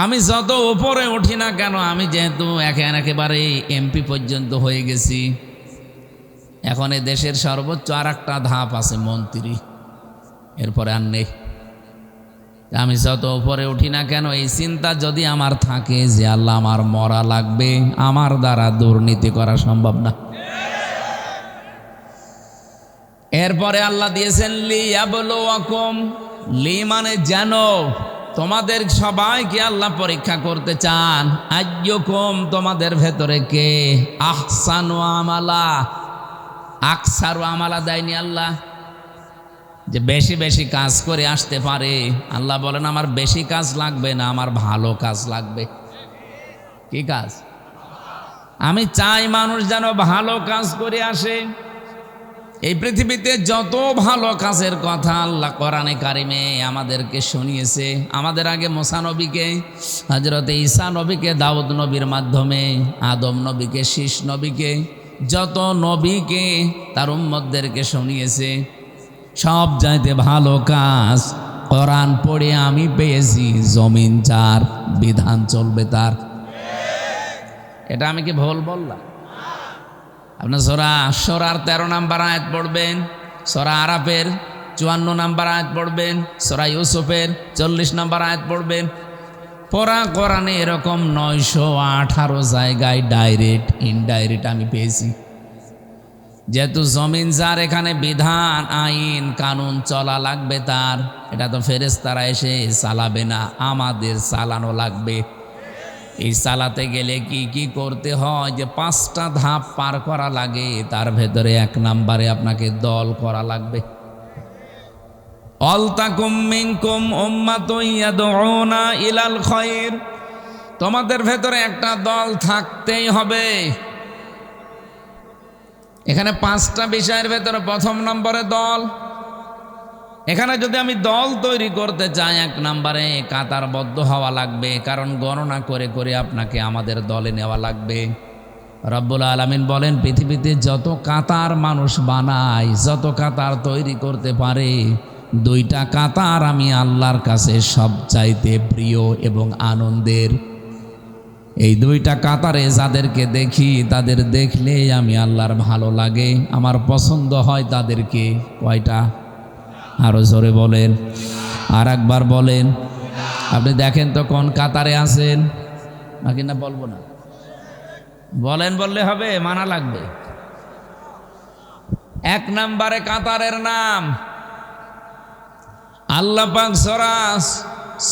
আমি যত উপরে উঠি না কেন, আমি যেহেতু একেবারে এমপি পর্যন্ত হয়ে গেছি, এখন এই দেশের সর্বোচ্চ আর একটা ধাপ আছে মন্ত্রী, এরপরে আর নেই। আমি যত উপরে উঠি না কেন, এই চিন্তা যদি আমার থাকে যে আল্লাহ আমার মরা লাগবে, আমার দ্বারা দুর্নীতি করা সম্ভব না। এরপরে আল্লাহ দিয়েছেন লিয়াবলুয়াকুম, লি মানে যেন, তোমাদের সবাইকে আল্লাহ পরীক্ষা করতে চান। আইয়ুকুম, তোমাদের ভেতরে কে আহসানু আমালা, আকসারু আমালা দেয়নি আল্লাহ, যে বেশি বেশি কাজ করে আসতে পারে। আল্লাহ বলেন আমার বেশি কাজ লাগবে না, আমার ভালো কাজ লাগবে। কি কাজ? আমি চাই মানুষ যেন ভালো কাজ করে আসে। এই পৃথিবীতে যত ভালো কাজের কথা আল্লাহ কোরআনে কারিমে আমাদেরকে শুনিয়েছে, আমাদের আগে মুসা নবীকে, হযরত ঈসা নবীকে দাউদ নবীর মাধ্যমে, আদম নবীকে, শীষ নবীকে, যত নবীকে তার উম্মতদেরকে শুনিয়েছে, সব চাইতে ভালো কাজ কোরআন পড়ে আমি পেয়েছি, জমিন যার বিধান চলবে তার। এটা আমি কি ভুল বললাম? আপনার সূরার 13 নম্বর আয়াত পড়বেন, সূরা আরাফের 54 নম্বর আয়াত পড়বেন, সূরা ইউসুফের 40 নম্বর আয়াত পড়বেন। পুরা কোরআনে এরকম 918 জায়গায় ডাইরেক্ট ইনডাইরেক্ট আমি পেয়েছি। যেহেতু জমিন যার, এখানে বিধান আইন কানুন চলা লাগবে তার। এটা তো ফেরেশতারা এসে চালাবে না, আমাদের চালানো লাগবে। এই চালাতে গেলে কি কি করতে হয়, যে 5টা ধাপ পার করা লাগে। তার ভেতরে 1 নম্বরে আপনাকে দল করা লাগবে। অলতাকুম মিনকুম উম্মাতুন ইয়াদউনা ইলাল খায়র, তোমাদের ভেতরে একটা দল থাকতেই হবে। এখানে 5টা বিষয়ের ভেতরে 1 নম্বরে দল। এখানে যদি আমি দল তৈরি করতে চাই, 1 নম্বরে কাতারবদ্ধ হওয়া লাগবে, কারণ গণনা করে করে আপনাকে আমাদের দলে নেওয়া লাগবে। রব্বুল আলামিন বলেন পৃথিবীতে যত কাতার মানুষ বানায়, যত কাতার তৈরি করতে পারে, 2টা কাতার আমি আল্লাহর কাছে সবচাইতে প্রিয় এবং আনন্দের। এই 2টা কাতারে যাদেরকে দেখি, তাদের দেখলে আমি আল্লাহর ভালো লাগে, আমার পছন্দ হয় তাদেরকে। কয়টা? আরো জোরে বলেন, আর একবার বলেন। আপনি দেখেন তো কোন কাতারে আছেন, নাকি না বলবো না? বলেন, বললে হবে, মানা লাগবে। 1 নম্বরে কাতারের নাম আল্লাহ পাক সূরা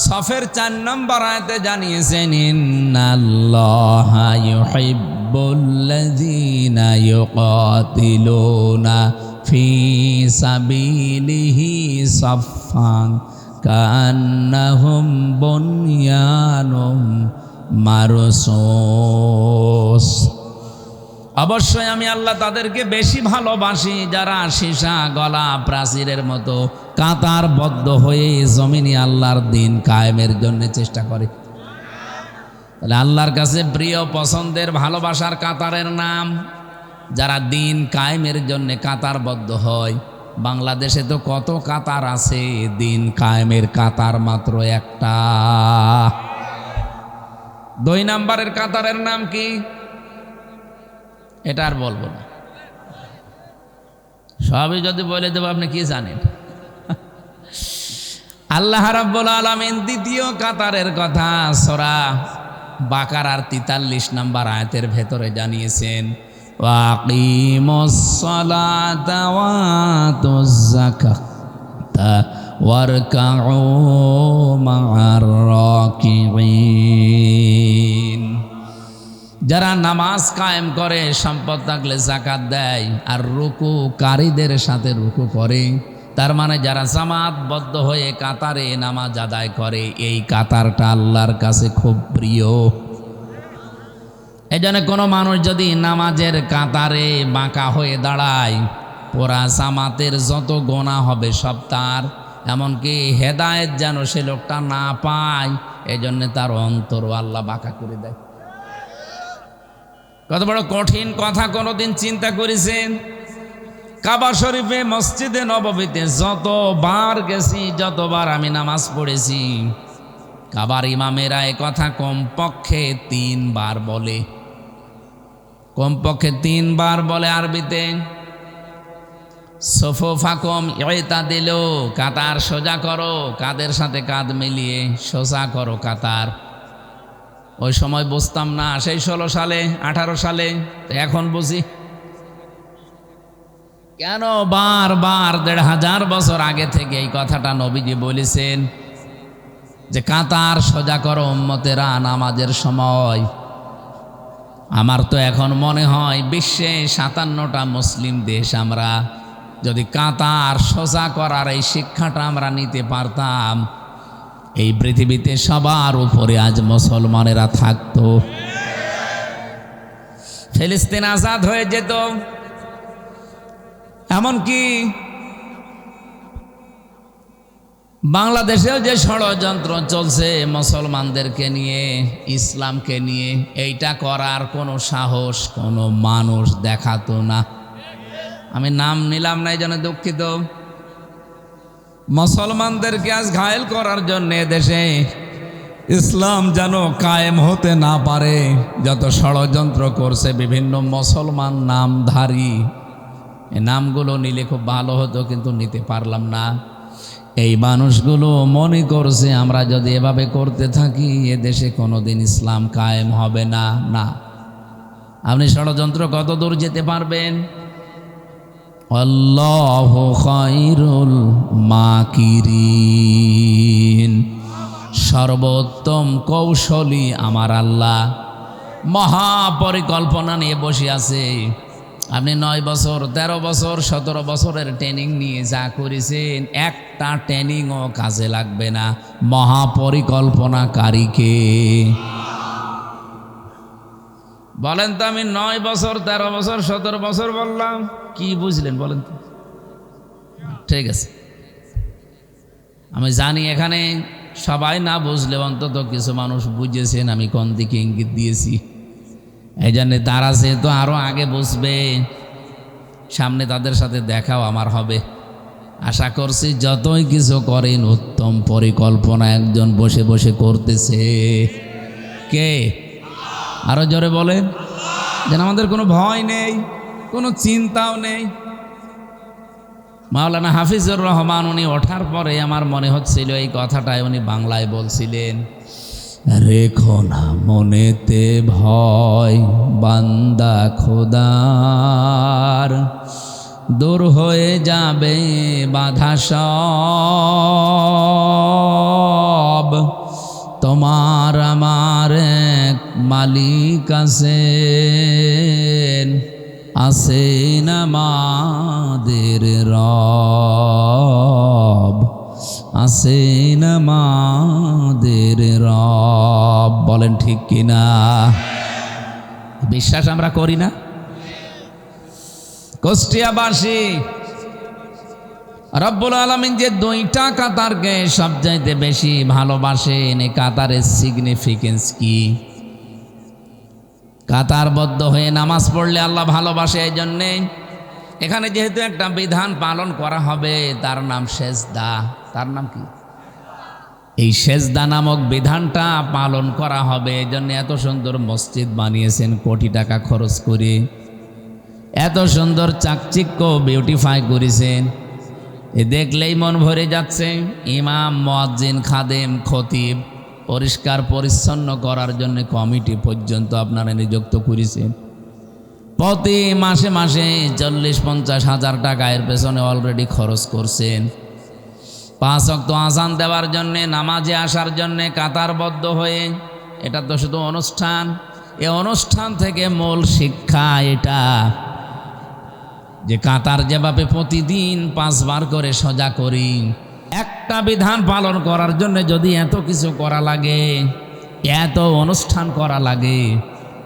সফের 4 নম্বর আয়াতে জানিয়েছেন, ইন্নাল্লাহা ইউহিব্বুল্লাযীনা ইউকাতিলুনা ফি সাবিলিহি সাফফান কান্নাহুম বুনয়ানুম মারসুস। অবশ্যই আমি আল্লাহ তাদেরকে বেশি ভালোবাসি যারা সীসা গলা প্রাচীরের মতো কাতারবদ্ধ হয়ে জমিনে আল্লাহর দিন কায়েমের জন্য চেষ্টা করে। তাহলে আল্লাহর কাছে প্রিয়, পছন্দের, ভালোবাসার কাতারের নাম যারা দিন কায়েমের জন্য কাতারবদ্ধ হয়। বাংলাদেশে তো কত কাতার আছে, দিন কায়েমের কাতার মাত্র একটা। 2 নম্বরের কাতারের নাম কি? এটা আর বলবো না, সবই যদি বলে দেবো আপনি কি জানেন। আল্লাহ রাব্বুল আলামিন 2য় কাতারের কথা সূরা বাকারার 43 নম্বর আয়াতের ভেতরে জানিয়েছেন, ওয়াকিমুস সালাতা ওয়া আতুজ যাকাতা ওয়ারকাউ মা'আর রাকিঈন। যারা নামাজ কায়েম করে, সম্পদ থাকলে যাকাত দেয়, আর রুকুকারীদের সাথে রুকু করে, তার মানে যারা জামাতবদ্ধ হয়ে কাতারে নামাজ আদায় করে, এই কাতারটা আল্লাহর কাছে খুব প্রিয়। এই জন্য কোনো মানুষ যদি নামাজের কাতারে বাঁকা হয়ে দাঁড়ায়, পুরা জামাতের যত গোনা হবে সব তার, এমনকি হেদায়েত যেন সে লোকটা না পায়, এই জন্য তার অন্তর আল্লাহ বাঁকা করে দেয়। কত বড় কঠিন কথা, কোনোদিন চিন্তা করেছেন? কাবা শরীফে, মসজিদে নববীতে যতবার গেছি, যতবার আমি নামাজ পড়েছি, কাবার ইমামেরা এ কথা কমপক্ষে 3 বার বলে, কমপক্ষে 3 বার বলে আরবিতে। সুফুফাকুম ইতাদিলু, কাতার সোজা করো, কাদের সাথে কাঁধ মিলিয়ে সোজা করো কাতার। ওই সময় বুঝতাম না, সেই 16 সালে 18 সালে, তো এখন বুঝি। কেন বারবার 1500 বছর আগে থেকে এই কথাটা নবীজি বলেছেন যে কাতার সোজা করো উম্মতেরা নামাজের সময়। আমার তো এখন মনে হয় বিশ্বে 57টা মুসলিম দেশ, আমরা যদি কাতার সোজা করার এই শিক্ষাটা আমরা নিতে পারতাম, এই পৃথিবীতে সবার উপরে আজ মুসলমানেরা থাকতো। ফিলিস্তিন আজাদ হয়ে যেত। এমনকি বাংলাদেশেও যে ষড়যন্ত্র চলছে মুসলমানদেরকে নিয়ে, ইসলামকে নিয়ে, এইটা করার কোনো সাহস কোনো মানুষ দেখাতো না। আমি নাম নিলাম না, এই জন্য দুঃখিত। মুসলমানদেরকে আজ ঘায়েল করার জন্য দেশে ইসলাম যেন কায়েম হতে না পারে যত ষড়যন্ত্র করছে বিভিন্ন মুসলমান নামধারী। এই নামগুলো নিলে খুব ভালো হতো, কিন্তু নিতে পারলাম না। এই মানুষগুলো মনে করছে আমরা যদি এভাবে করতে থাকি এ দেশে কোনোদিন ইসলাম কায়েম হবে না। না, আপনি ষড়যন্ত্র কত দূর যেতে পারবেন? আল্লাহু খায়রুল মাকিরিন, সর্বোত্তম কৌশলী আমার আল্লাহ। মহাপরিকল্পনা নিয়ে বসে আছে। আপনি 9 বছর 13 বছর 17 বছরের ট্রেনিং নিয়ে যা করেছেন, একটা ট্রেনিংও কাজে লাগবে না। মহাপরিকল্পনাকারীকে বলেন তো। আমি 9 বছর 13 বছর 17 বছর বললাম, কি বুঝলেন বলেন তো? ঠিক আছে, আমি জানি এখানে সবাই না বুঝলে অন্তত কিছু মানুষ বুঝেছেন আমি কোন দিকে ইঙ্গিত দিয়েছি। এই জন্যে তারা যেহেতু আরো আগে বুঝবে, সামনে তাদের সাথে দেখাও আমার হবে। আশা করছি যতই কিছু করেন উত্তম পরিকল্পনা একজন বসে বসে করতেছে। কে? আরো জোরে বলেন, যেন আমাদের কোনো ভয় নেই, কোনো চিন্তাও নেই। মাওলানা হাফিজুর রহমান উনি ওঠার পরে আমার মনে হচ্ছিল এই কথাটাই উনি বাংলায় বলছিলেন, রেখো না মনেতে ভয় বান্দা খোদার, দূর হয়ে যাবে বাধা সব, তোমার আমার এক মালিক আছেন, আছেন আমাদের রব, আছেন আমাদের রব। বলেন ঠিক কিনা? বিশ্বাস আমরা করি না? কুষ্টিয়াবাসী রব্বুল আলামিন যে 2টা কাতারকে সবচাইতে বেশি ভালোবাসেন, এই কাতারের সিগনিফিকেন্স কি? কাতারবদ্ধ হয়ে নামাজ পড়লে আল্লাহ ভালোবাসে। এই জন্যে এখানে যেহেতু একটা বিধান পালন করা হবে, তার নাম সেজদা। তার নাম কি? এই সেজদা নামক বিধানটা পালন করা হবে। এই জন্য এত সুন্দর মসজিদ বানিয়েছেন কোটি টাকা খরচ করে, এত সুন্দর চাকচিক্য বিউটিফাই করেছেন, এ দেখলেই মন ভরে যাচ্ছে। ইমাম, মুয়াজ্জিন, খাদেম, খতিব পরিষ্কার পরিচ্ছন্ন করার জন্য কমিটি পর্যন্ত আপনারা নিযুক্ত করেছেন। প্রতি মাসে মাসে 40-50 হাজার টাকা এর পেছনে অলরেডি খরচ করছেন। 5 ওয়াক্ত আযান দেওয়ার জন্যে, নামাজে আসার জন্যে কাতারবদ্ধ হয়ে। এটা তো শুধু অনুষ্ঠান। এই অনুষ্ঠান থেকে মূল শিক্ষা এটা যে কাতার যেভাবে প্রতিদিন 5 বার করে সোজা করি, একটা বিধান পালন করার জন্য যদি এত কিছু করা লাগে, এত অনুষ্ঠান করা লাগে,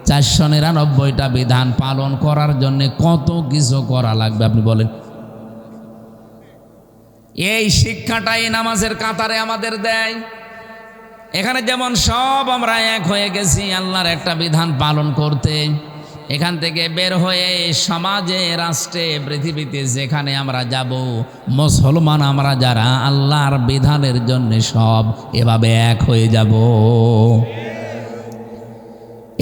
499টা বিধান পালন করার জন্য কত কিছু করা লাগবে আপনি বলেন? এই শিক্ষাটাই নামাজের কাতারে আমাদের দেয়। এখানে যেমন সব আমরা এক হয়ে গেছি আল্লাহর একটা বিধান পালন করতে, এখান থেকে বের হয়ে সমাজে, রাষ্ট্রে, পৃথিবীতে যেখানে আমরা যাব, মুসলমান আমরা যারা আল্লাহর বিধানের জন্য সব এভাবে এক হয়ে যাব।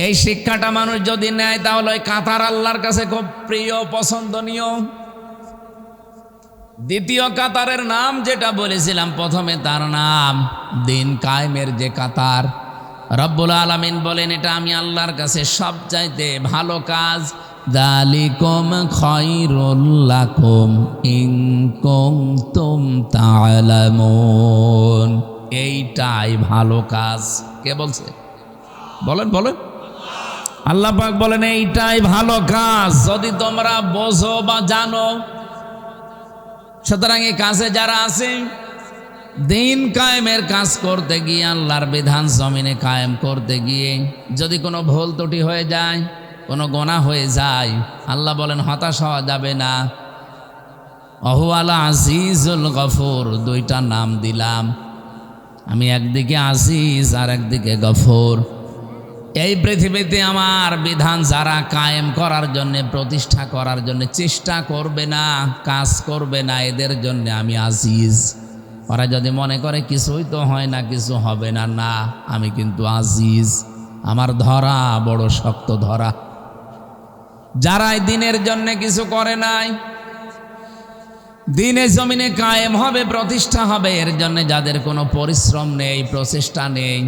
এই শিক্ষাটা মানুষ যদি নেয় তাহলে ওই কাতার আল্লাহর কাছে খুব প্রিয়, পছন্দনীয়। দ্বিতীয় কাতারের নাম যেটা বলেছিলাম প্রথমে, তার নাম দিন কায়েমের যে কাতার। রব্বুল আলামিন বলেন এটা আমি আল্লাহর কাছে সবচাইতে ভালো কাজ। যালিকুম খায়রুল লাকুম ইন কুনতুম তা'লামুন, এইটাই ভালো কাজ। কে বলছে? বলেন বলেন। আল্লাহ পাক বলেন এইটাই ভালো কাজ যদি তোমরা বোঝো বা জানো। সুতরাং এই কাজে যারা আছে, দিন কায়েমের কাজ করতে গিয়ে, আল্লাহর বিধান জমিনে কায়েম করতে গিয়ে যদি কোনো ভুল ত্রুটি হয়ে যায়, কোনো গোনাহ হয়ে যায়, আল্লাহ বলেন হতাশ হওয়া যাবে না। আহুয়াল আজিজুল গফুর, দুইটা নাম দিলাম আমি, একদিকে আজিজ আর একদিকে গফুর। এই পৃথিবীতে আমার বিধান যারা কায়েম করার জন্য, প্রতিষ্ঠা করার জন্য চেষ্টা করবে না, কাজ করবে না, এদের জন্য আমি আজিজ। ওরা যদি মনে করে কিছুই তো হয় না, কিছু হবে না, না, আমি কিন্তু আজিজ, আমার ধরা বড় শক্ত ধরা। যারা দিনের জন্য কিছু করে নাই, দিনে জমিনে কায়েম হবে, প্রতিষ্ঠা হবে, এর জন্য যাদের কোনো পরিশ্রম নেই, প্রচেষ্টা নেই,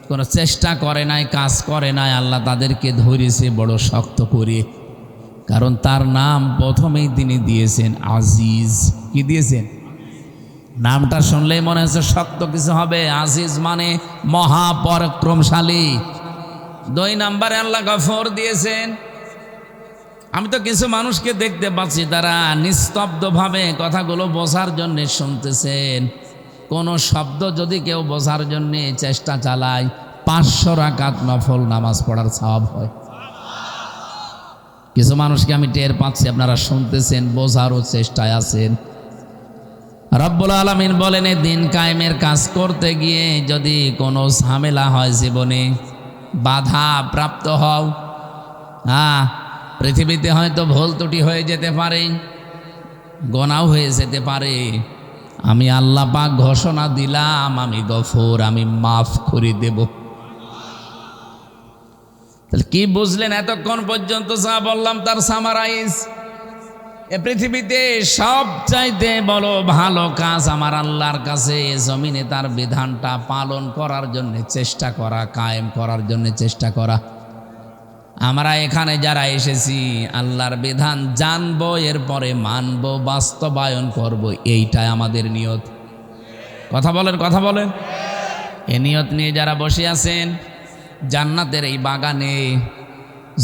কোনো চেষ্টা করে নাই, কাজ করে নাই, আল্লাহ তাদেরকে ধরেছে বড় শক্ত করে। কারণ তার নাম প্রথমেই তিনি দিয়েছেন আজিজ। কি দিয়েছেন? নামটা শুনলেই মনে হচ্ছে শক্ত কিছু হবে। আজিজ মানে মহাপরাক্রমশালী। 2 নম্বরে আল্লাহ গফুর দিয়েছেন। আমি তো কিছু মানুষকে দেখতে পাচ্ছি তারা নিস্তব্ধভাবে কথাগুলো বোঝার জন্য শুনতেছেন। কোনো শব্দ যদি কেউ বোঝার জন্য চেষ্টা চালায়, 500 রাকাত নফল নামাজ পড়ার সওয়াব হয়। কিছু মানুষকে আমি টের পাচ্ছি, আপনারা শুনতেছেন, বোঝারও চেষ্টায় আছেন। রব্বুল আলামিন বলেন এই দিন কায়েমের কাজ করতে গিয়ে যদি কোনো ঝামেলা হয়, জীবনে বাধা প্রাপ্ত হও, পৃথিবীতে হয়তো ভুল ত্রুটি হয়ে যেতে পারে, গোনাও হয়ে যেতে পারে, আমি আল্লাহ পাক ঘোষণা দিলাম আমি গফুর, আমি মাফ করে দেব। তাহলে কি বুঝলেন এতক্ষণ পর্যন্ত? যা বললাম তার সামারাইজ। এ পৃথিবীতে সব চাইতে বড় ভালো কাজ আমার আল্লাহর কাছে জমিনে তার বিধানটা পালন করার জন্য চেষ্টা করা, কায়েম করার জন্য চেষ্টা করা। আমরা এখানে যারা এসেছি আল্লাহর বিধান জানবো, এরপরে মানবো, বাস্তবায়ন করব, এইটাই আমাদের নিয়ত। কথা বলেন, কথা বলেন। এ নিয়ত নিয়ে যারা বসে আছেন জান্নাতের এই বাগানে,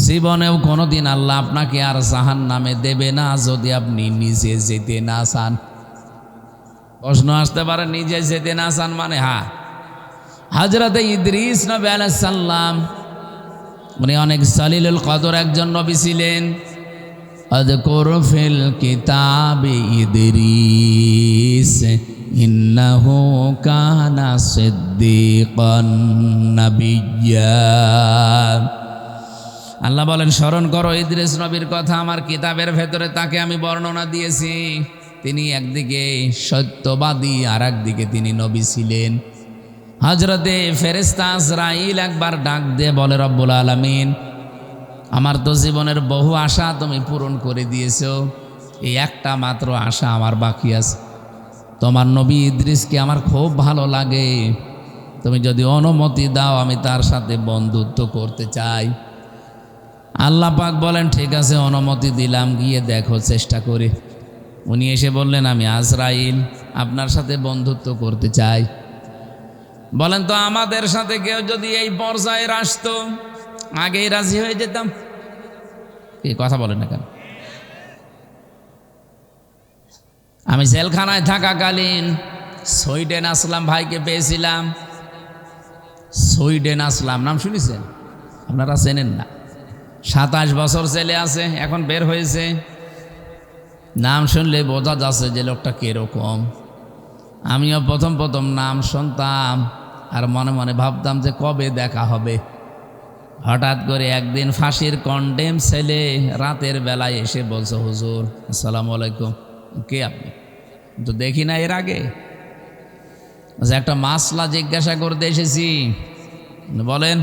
জীবনেও কোনোদিন আল্লাহ আপনাকে আর জাহান্নামে দেবে না যদি আপনি নিজে যেতে না চান। প্রশ্ন আসতে পারে, নিজে যেতে না চান মানে? হযরত ইদ্রিস নবী আলাইহিস সালাম, উনি অনেক সালিলুল কদর একজন নবী ছিলেন। আযকুর ফিল কিতাবি ইদ্রিস ইন্নাহু কানা সিদ্দীকান নাবিয়্যা। আল্লাহ বলেন স্মরণ করো ইদ্রিস নবীর কথা, আমার কিতাবের ভেতরে তাকে আমি বর্ণনা দিয়েছি। তিনি একদিকে সত্যবাদী আর একদিকে তিনি নবী ছিলেন। হযরতে ফেরেশতা আজরাইল একবার ডাক দিয়ে বলে, রব্বুল আলামিন আমার তো জীবনের বহু আশা তুমি পূরণ করে দিয়েছো, এই একটা মাত্র আশা আমার বাকি আছে। তোমার নবী ইদ্রিসকে আমার খুব ভালো লাগে, তুমি যদি অনুমতি দাও আমি তার সাথে বন্ধুত্ব করতে চাই। আল্লাহ পাক বলেন ঠিক আছে, অনুমতি দিলাম, গিয়ে দেখো চেষ্টা করে। উনি এসে বললেন আমি আজরাইল আপনার সাথে বন্ধুত্ব করতে চাই। বলেন তো আমাদের সাথে কেউ যদি এই পর্যায়ে আসতো আগেই রাজি হয়ে যেতাম। এই কথা বলেন না কেন? আমি জেলখানায় থাকাকালীন সুইডেন আসলাম ভাইকে পেয়েছিলাম। সুইডেন আসলাম নাম শুনেছেন? আপনারা চেনেন না? 27 বছর ছেলে আছে, এখন বের হয়েছে। নাম শুনলে বোঝা যাচ্ছে যে লোকটা কিরকম। আমিও প্রথম নাম শুনতাম আর মনে মনে ভাবতাম যে কবে দেখা হবে। হঠাৎ করে একদিন ফাঁসির কন্ডেম ছেলে রাতের বেলায় এসে বলছে, হুজুর আসসালামু আলাইকুম। কে আপনি? তো দেখি না এর আগে। একটা মাসলা জিজ্ঞাসা করতে এসেছি। বলেন।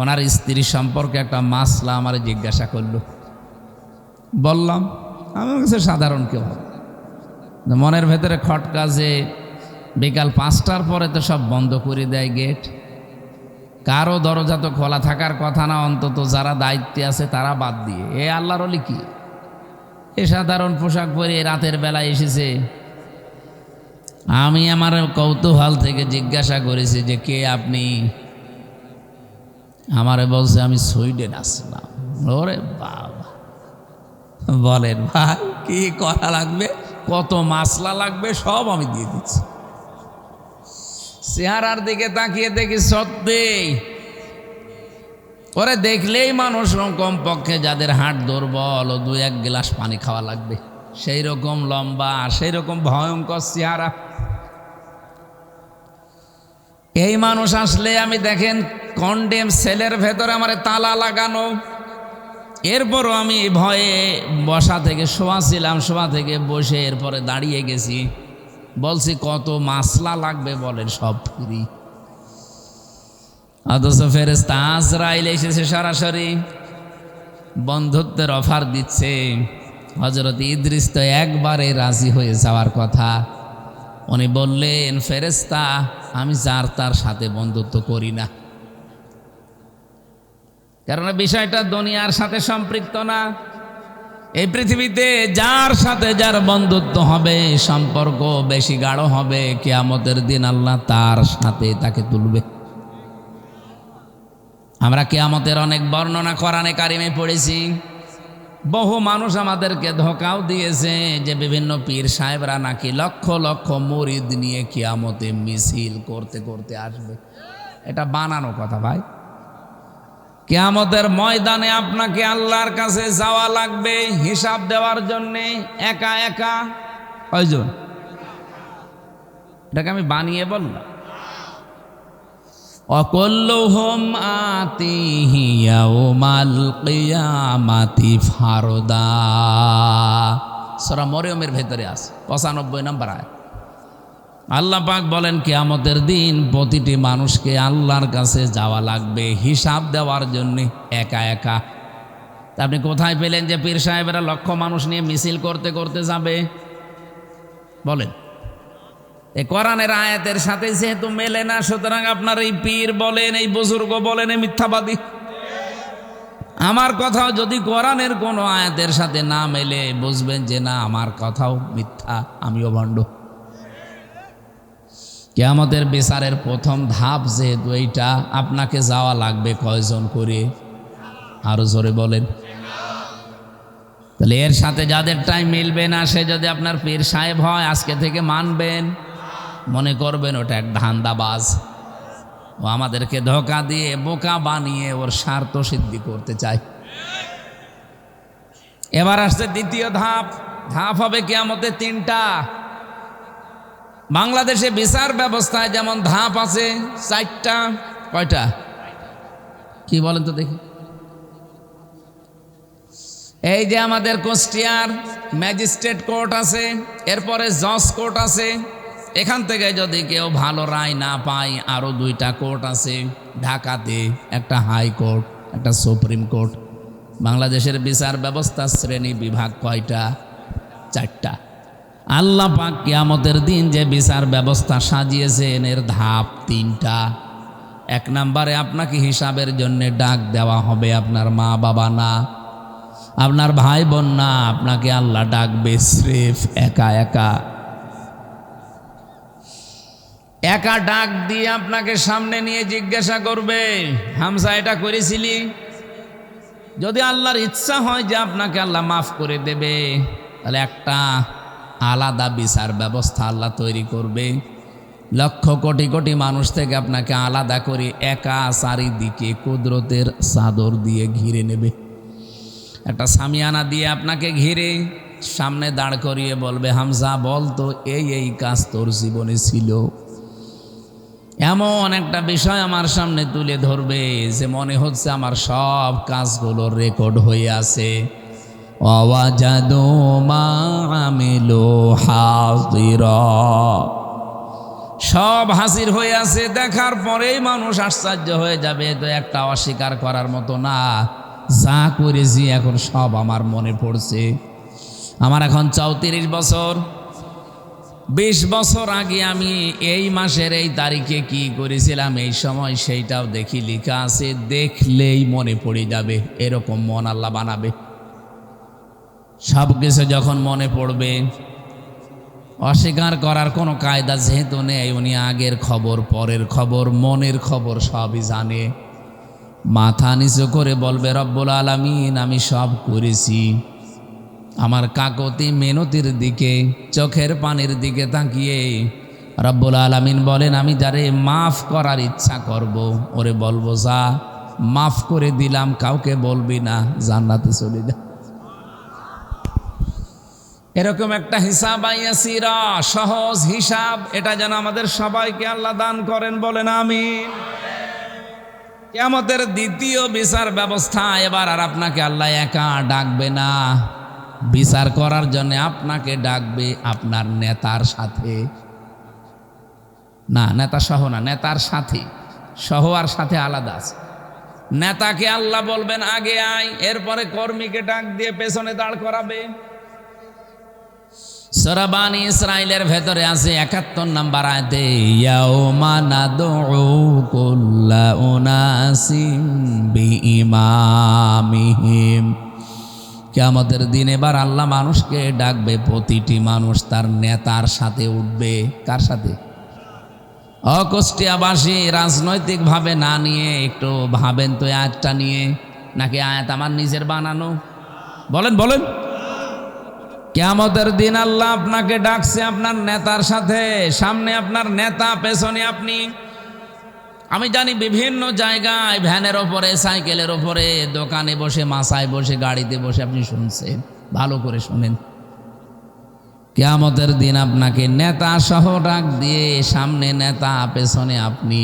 ওনার স্ত্রী সম্পর্কে একটা মাসলা আমার জিজ্ঞাসা করলো। বললাম আমার কাছে সাধারণ কেউ হবে, মনের ভেতরে খটকা যে বিকাল 5টার পরে তো সব বন্ধ করে দেয় গেট, কারো দরজা তো খোলা থাকার কথা না, অন্তত যারা দায়িত্বে আছে তারা বাদ দিয়ে। এ আল্লাহর ওলি কি এ সাধারণ পোশাক পরে রাতের বেলায় এসেছে। আমি আমার কৌতূহল থেকে জিজ্ঞাসা করেছি যে কে আপনি? আমারে বলছে আমি সুইডেন আসলাম। ওরে বাবা, বলেন ভাই কি করা লাগবে, কত মাসলা লাগবে সব আমি দিয়ে দিচ্ছি। চেহারার দিকে তাকিয়ে দেখি সত্যি ওরে দেখলেই মানুষ কমপক্ষে যাদের হাট দুর্বল ও 2-1 গ্লাস পানি খাওয়া লাগবে, সেই রকম লম্বা, সেই রকম ভয়ঙ্কর চেহারা। এই মানুষ আসলে আমি দেখেন কন্ডেম সেলের ভেতরে আমার তালা লাগানো, এরপরও আমি ভয়ে বসা থেকে শোয়া ছিলাম, শোয়া থেকে বসে এরপরে দাঁড়িয়ে গেছি। বলছি কত মাসলা লাগবে বলেন, সব ফ্রি। অথচ ফেরেশতা আজরাইল এসেছে সরাসরি বন্ধুত্বের অফার দিচ্ছে। হযরত ইদ্রিস তো একবারে রাজি হয়ে যাওয়ার কথা। উনি বললেন, ফেরেশতা আমি যার তার সাথে বন্ধুত্ব করি না, কারণ বিষয়টা দুনিয়ার সাথে সম্পৃক্ত না। এই পৃথিবীতে যার সাথে যার বন্ধুত্ব হবে, সম্পর্ক বেশি গাঢ় হবে, কিয়ামতের দিন আল্লাহ তার সাথে তাকে তুলবে। আমরা কিয়ামতের অনেক বর্ণনা কোরআনে কারিমে পড়েছি। বহু মানুষ আমাদেরকে ধোঁকাও দিয়েছে যে বিভিন্ন পীর সাহেবরা নাকি লক্ষ লক্ষ মুরিদ নিয়ে কিয়ামতে মিছিল করতে করতে আসবে। এটা বানানো কথা ভাই। কিয়ামতের ময়দানে আপনাকে আল্লাহর কাছে যাওয়া লাগবে হিসাব দেওয়ার জন্যে, একা একা। কয়জন? এটাকে আমি বানিয়ে বললাম। অকুল্লুহুম আতিহি ইয়াউমাল কিয়ামাতি ফারদা। সূরা মরিয়মের ভেতরে আছে 95 নম্বর আয়াত। আল্লাহ পাক বলেন কিয়ামতের দিন প্রতিটি মানুষকে আল্লাহর কাছে যাওয়া লাগবে হিসাব দেওয়ার জন্য একা একা। আপনি কোথায় পেলেন যে পীর সাহেবেরা লক্ষ মানুষ নিয়ে মিছিল করতে করতে যাবে? বলেন। এই কোরআনের আয়াতের সাথে যেহেতু মেলে না, সুতরাং আপনার এই পীর বলেন, এই বুজুর্গ বলেন, এই মিথ্যাবাদী। আমার কথাও যদি কোরআনের কোনো আয়াতের সাথে না মেলে, বুঝবেন যে না আমার কথাও মিথ্যা, আমিও ভণ্ড। কিয়ামতের বিচারের প্রথম ধাপ যেহেতু এইটা, আপনাকে যাওয়া লাগবে কয়জন করে? আরো জোরে বলেন। তাহলে এর সাথে যাদের টাইম মিলবে না, সে যদি আপনার পীর সাহেব হয় আজকে থেকে মানবেন, মনে করবেন ওটা এক ধান্দাবাজ, ও আমাদেরকে ধোঁকা দিয়ে বোকা বানিয়ে ওর স্বার্থ সিদ্ধি করতে চায়। এবার আসছে দ্বিতীয় ধাপ। ধাপ হবে কিয়ামতে 3টা। বাংলাদেশে বিচার ব্যবস্থায় যেমন ধাপ আছে 4টা। কয়টা? কি বলেন তো দেখি। এই যে আমাদের কুষ্টিয়ার ম্যাজিস্ট্রেট কোর্ট আছে, এরপরে জজ কোর্ট আছে। এখান থেকে যদি কেউ ভালো রায় না পায়, আরো 2টা কোর্ট আছে। ঢাকাতে একটা হাই কোর্ট, একটা সুপ্রিম কোর্ট। বাংলাদেশের বিচার ব্যবস্থা শ্রেণী বিভাগ কয়টা? 4টা। আল্লাহ পাক কিয়ামতের দিন যে বিচার ব্যবস্থা সাজিয়েছেন এর ধাপ 3টা। 1 নম্বরে আপনাকে হিসাবের জন্য ডাক দেওয়া হবে, আপনার মা বাবা না, আপনার ভাই বোন না, আপনাকে আল্লাহ ডাকবে স্রেফ একা একা। একা ডাক দিয়ে আপনাকে সামনে নিয়ে জিজ্ঞাসা করবে, হামজা এটা করেছিলি? যদি আল্লাহর ইচ্ছা হয় যে আপনাকে আল্লাহ মাফ করে দেবে, তাহলে একটা আলাদা বিচার ব্যবস্থা আল্লাহ তৈরি করবে। লক্ষ কোটি কোটি মানুষ থেকে আপনাকে আলাদা করে একা চারিদিকে কুদরতের চাদর দিয়ে ঘিরে নেবে। একটা সামিয়ানা দিয়ে আপনাকে ঘিরে সামনে দাঁড় করিয়ে বলবে, হামজা বল তো এই এই কাজ তোর জীবনে ছিল। এমন একটা বিষয় আমার সামনে তুলে ধরবে যে মনে হচ্ছে আমার সব কাজগুলো রেকর্ড হয়ে আছে। ওয়াজাদু মা আমিলু হাযিরা, সব হাজির হয়ে আছে। দেখার পরেই মানুষ আশ্চর্য হয়ে যাবে, তো একটা অস্বীকার করার মতো না। যা করেছি এখন সব আমার মনে পড়ছে। আমার এখন 34 বছর। 20 বছর আগে আমি এই মাসের এই তারিখে কি করেছিলাম এই সময়, সেইটাও দেখি লেখা আছে। দেখলেই মনে পড়ে যাবে, এরকম মন আল্লাহ বানাবে। সব কিছু যখন মনে পড়বে, অস্বীকার করার কোনো কায়দা যেহেতু নেই, উনি আগের খবর, পরের খবর, মনের খবর সবই জানে। মাথা নিচু করে বলবে, রব্বুল আলামিন আমি সব করেছি। আমার কাকতি মেনতির দিকে, চোখের পানির দিকে তাকিয়ে রব্বুল আলামিন বলেন, আমি যারে মাফ করার ইচ্ছা করব ওরে বলবো যা মাফ করে দিলাম, কাউকে বলবি না, জান্নাতে চলে যা। এরকম একটা হিসাব আইয়াসিরা, সহজ হিসাব, এটা যেন আমাদের সবাইকে আল্লাহ দান করেন, বলেন আমিন। কিয়ামতের দ্বিতীয় বিচার ব্যবস্থা। এবার আর আপনাকে আল্লাহ একা ডাকবে না, বিচার করার জন্য আপনাকে ডাকবে আপনার নেতার সাথে। না, নেতা সহ না, নেতার সাথে। সহ আর সাথে আলাদা আছে। নেতাকে আল্লাহ বলবেন আগে আয়, এরপরে কর্মীকে ডাক দিয়ে পেছনে দাঁড় করাবে। সূরা বানী ইসরাঈলের ভেতরে আছে 71 নম্বর আয়াতে, ইয়াউমা নাদউ কুল্লা উনাসিম বিইমামিহিম। কিয়ামতের দিন এবার আল্লাহ মানুষকে ডাকবে, প্রতিটি মানুষ তার নেতার সাথে উঠবে। কার সাথে? অকুষ্টিয়াবাসী রাজনৈতিকভাবে না নিয়ে একটু ভাবেন তো আয়াতটা নিয়ে, নাকি আয়াত আমার নিজের বানানো? বলেন বলেন। কিয়ামতের দিন আল্লাহ আপনাকে ডাকছে আপনার নেতার সাথে। সামনে আপনার নেতা, পেছনে আপনি। আমি জানি বিভিন্ন জায়গায় ভ্যানের ওপরে, সাইকেলের ওপরে, দোকানে বসে, মাসায় বসে, গাড়িতে বসে আপনি শুনছেন। ভালো করে শোনেন, কিয়ামতের দিন আপনাকে নেতা সহ ডাক দিয়ে, সামনে নেতা, পেছনে আপনি।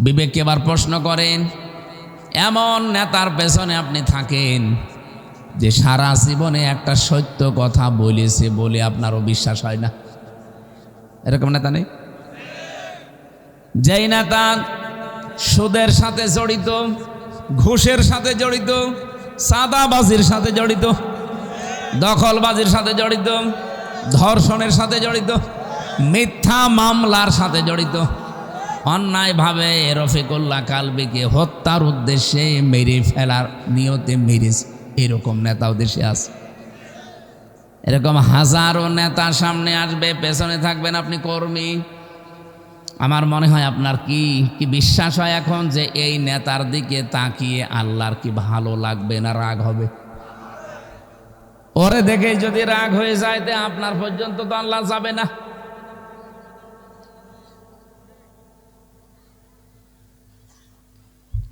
বিবেককে এবার প্রশ্ন করেন, এমন নেতার পেছনে আপনি থাকেন যে সারা জীবনে একটা সত্য কথা বলেছে বলে আপনারও বিশ্বাস হয় না। এরকম নেতা নেই? যেই নেতা সুদের সাথে জড়িত, ঘুষের সাথে জড়িত, চাঁদাবাজির সাথে জড়িত, দখলবাজির সাথে জড়িত, ধর্ষণের সাথে জড়িত, মিথ্যা মামলার সাথে জড়িত, অন্যায়ভাবে রফিকুল্লাহ কালবিকে হত্যার উদ্দেশ্যে মেরে ফেলার নিয়তে মেরেছে, এরকম নেতাও দেশে আছে। এরকম হাজারো নেতা সামনে আসবে, পেছনে থাকবেন আপনি কর্মী। আমার মনে হয় আপনার কি বিশ্বাস হয় এখন যে এই নেতার দিকে তাকিয়ে আল্লাহর কি ভালো লাগবে না রাগ হবে? ওরে দেখে যদি রাগ হয়ে যায় তে আপনার পর্যন্ত তো আল্লাহ যাবে না।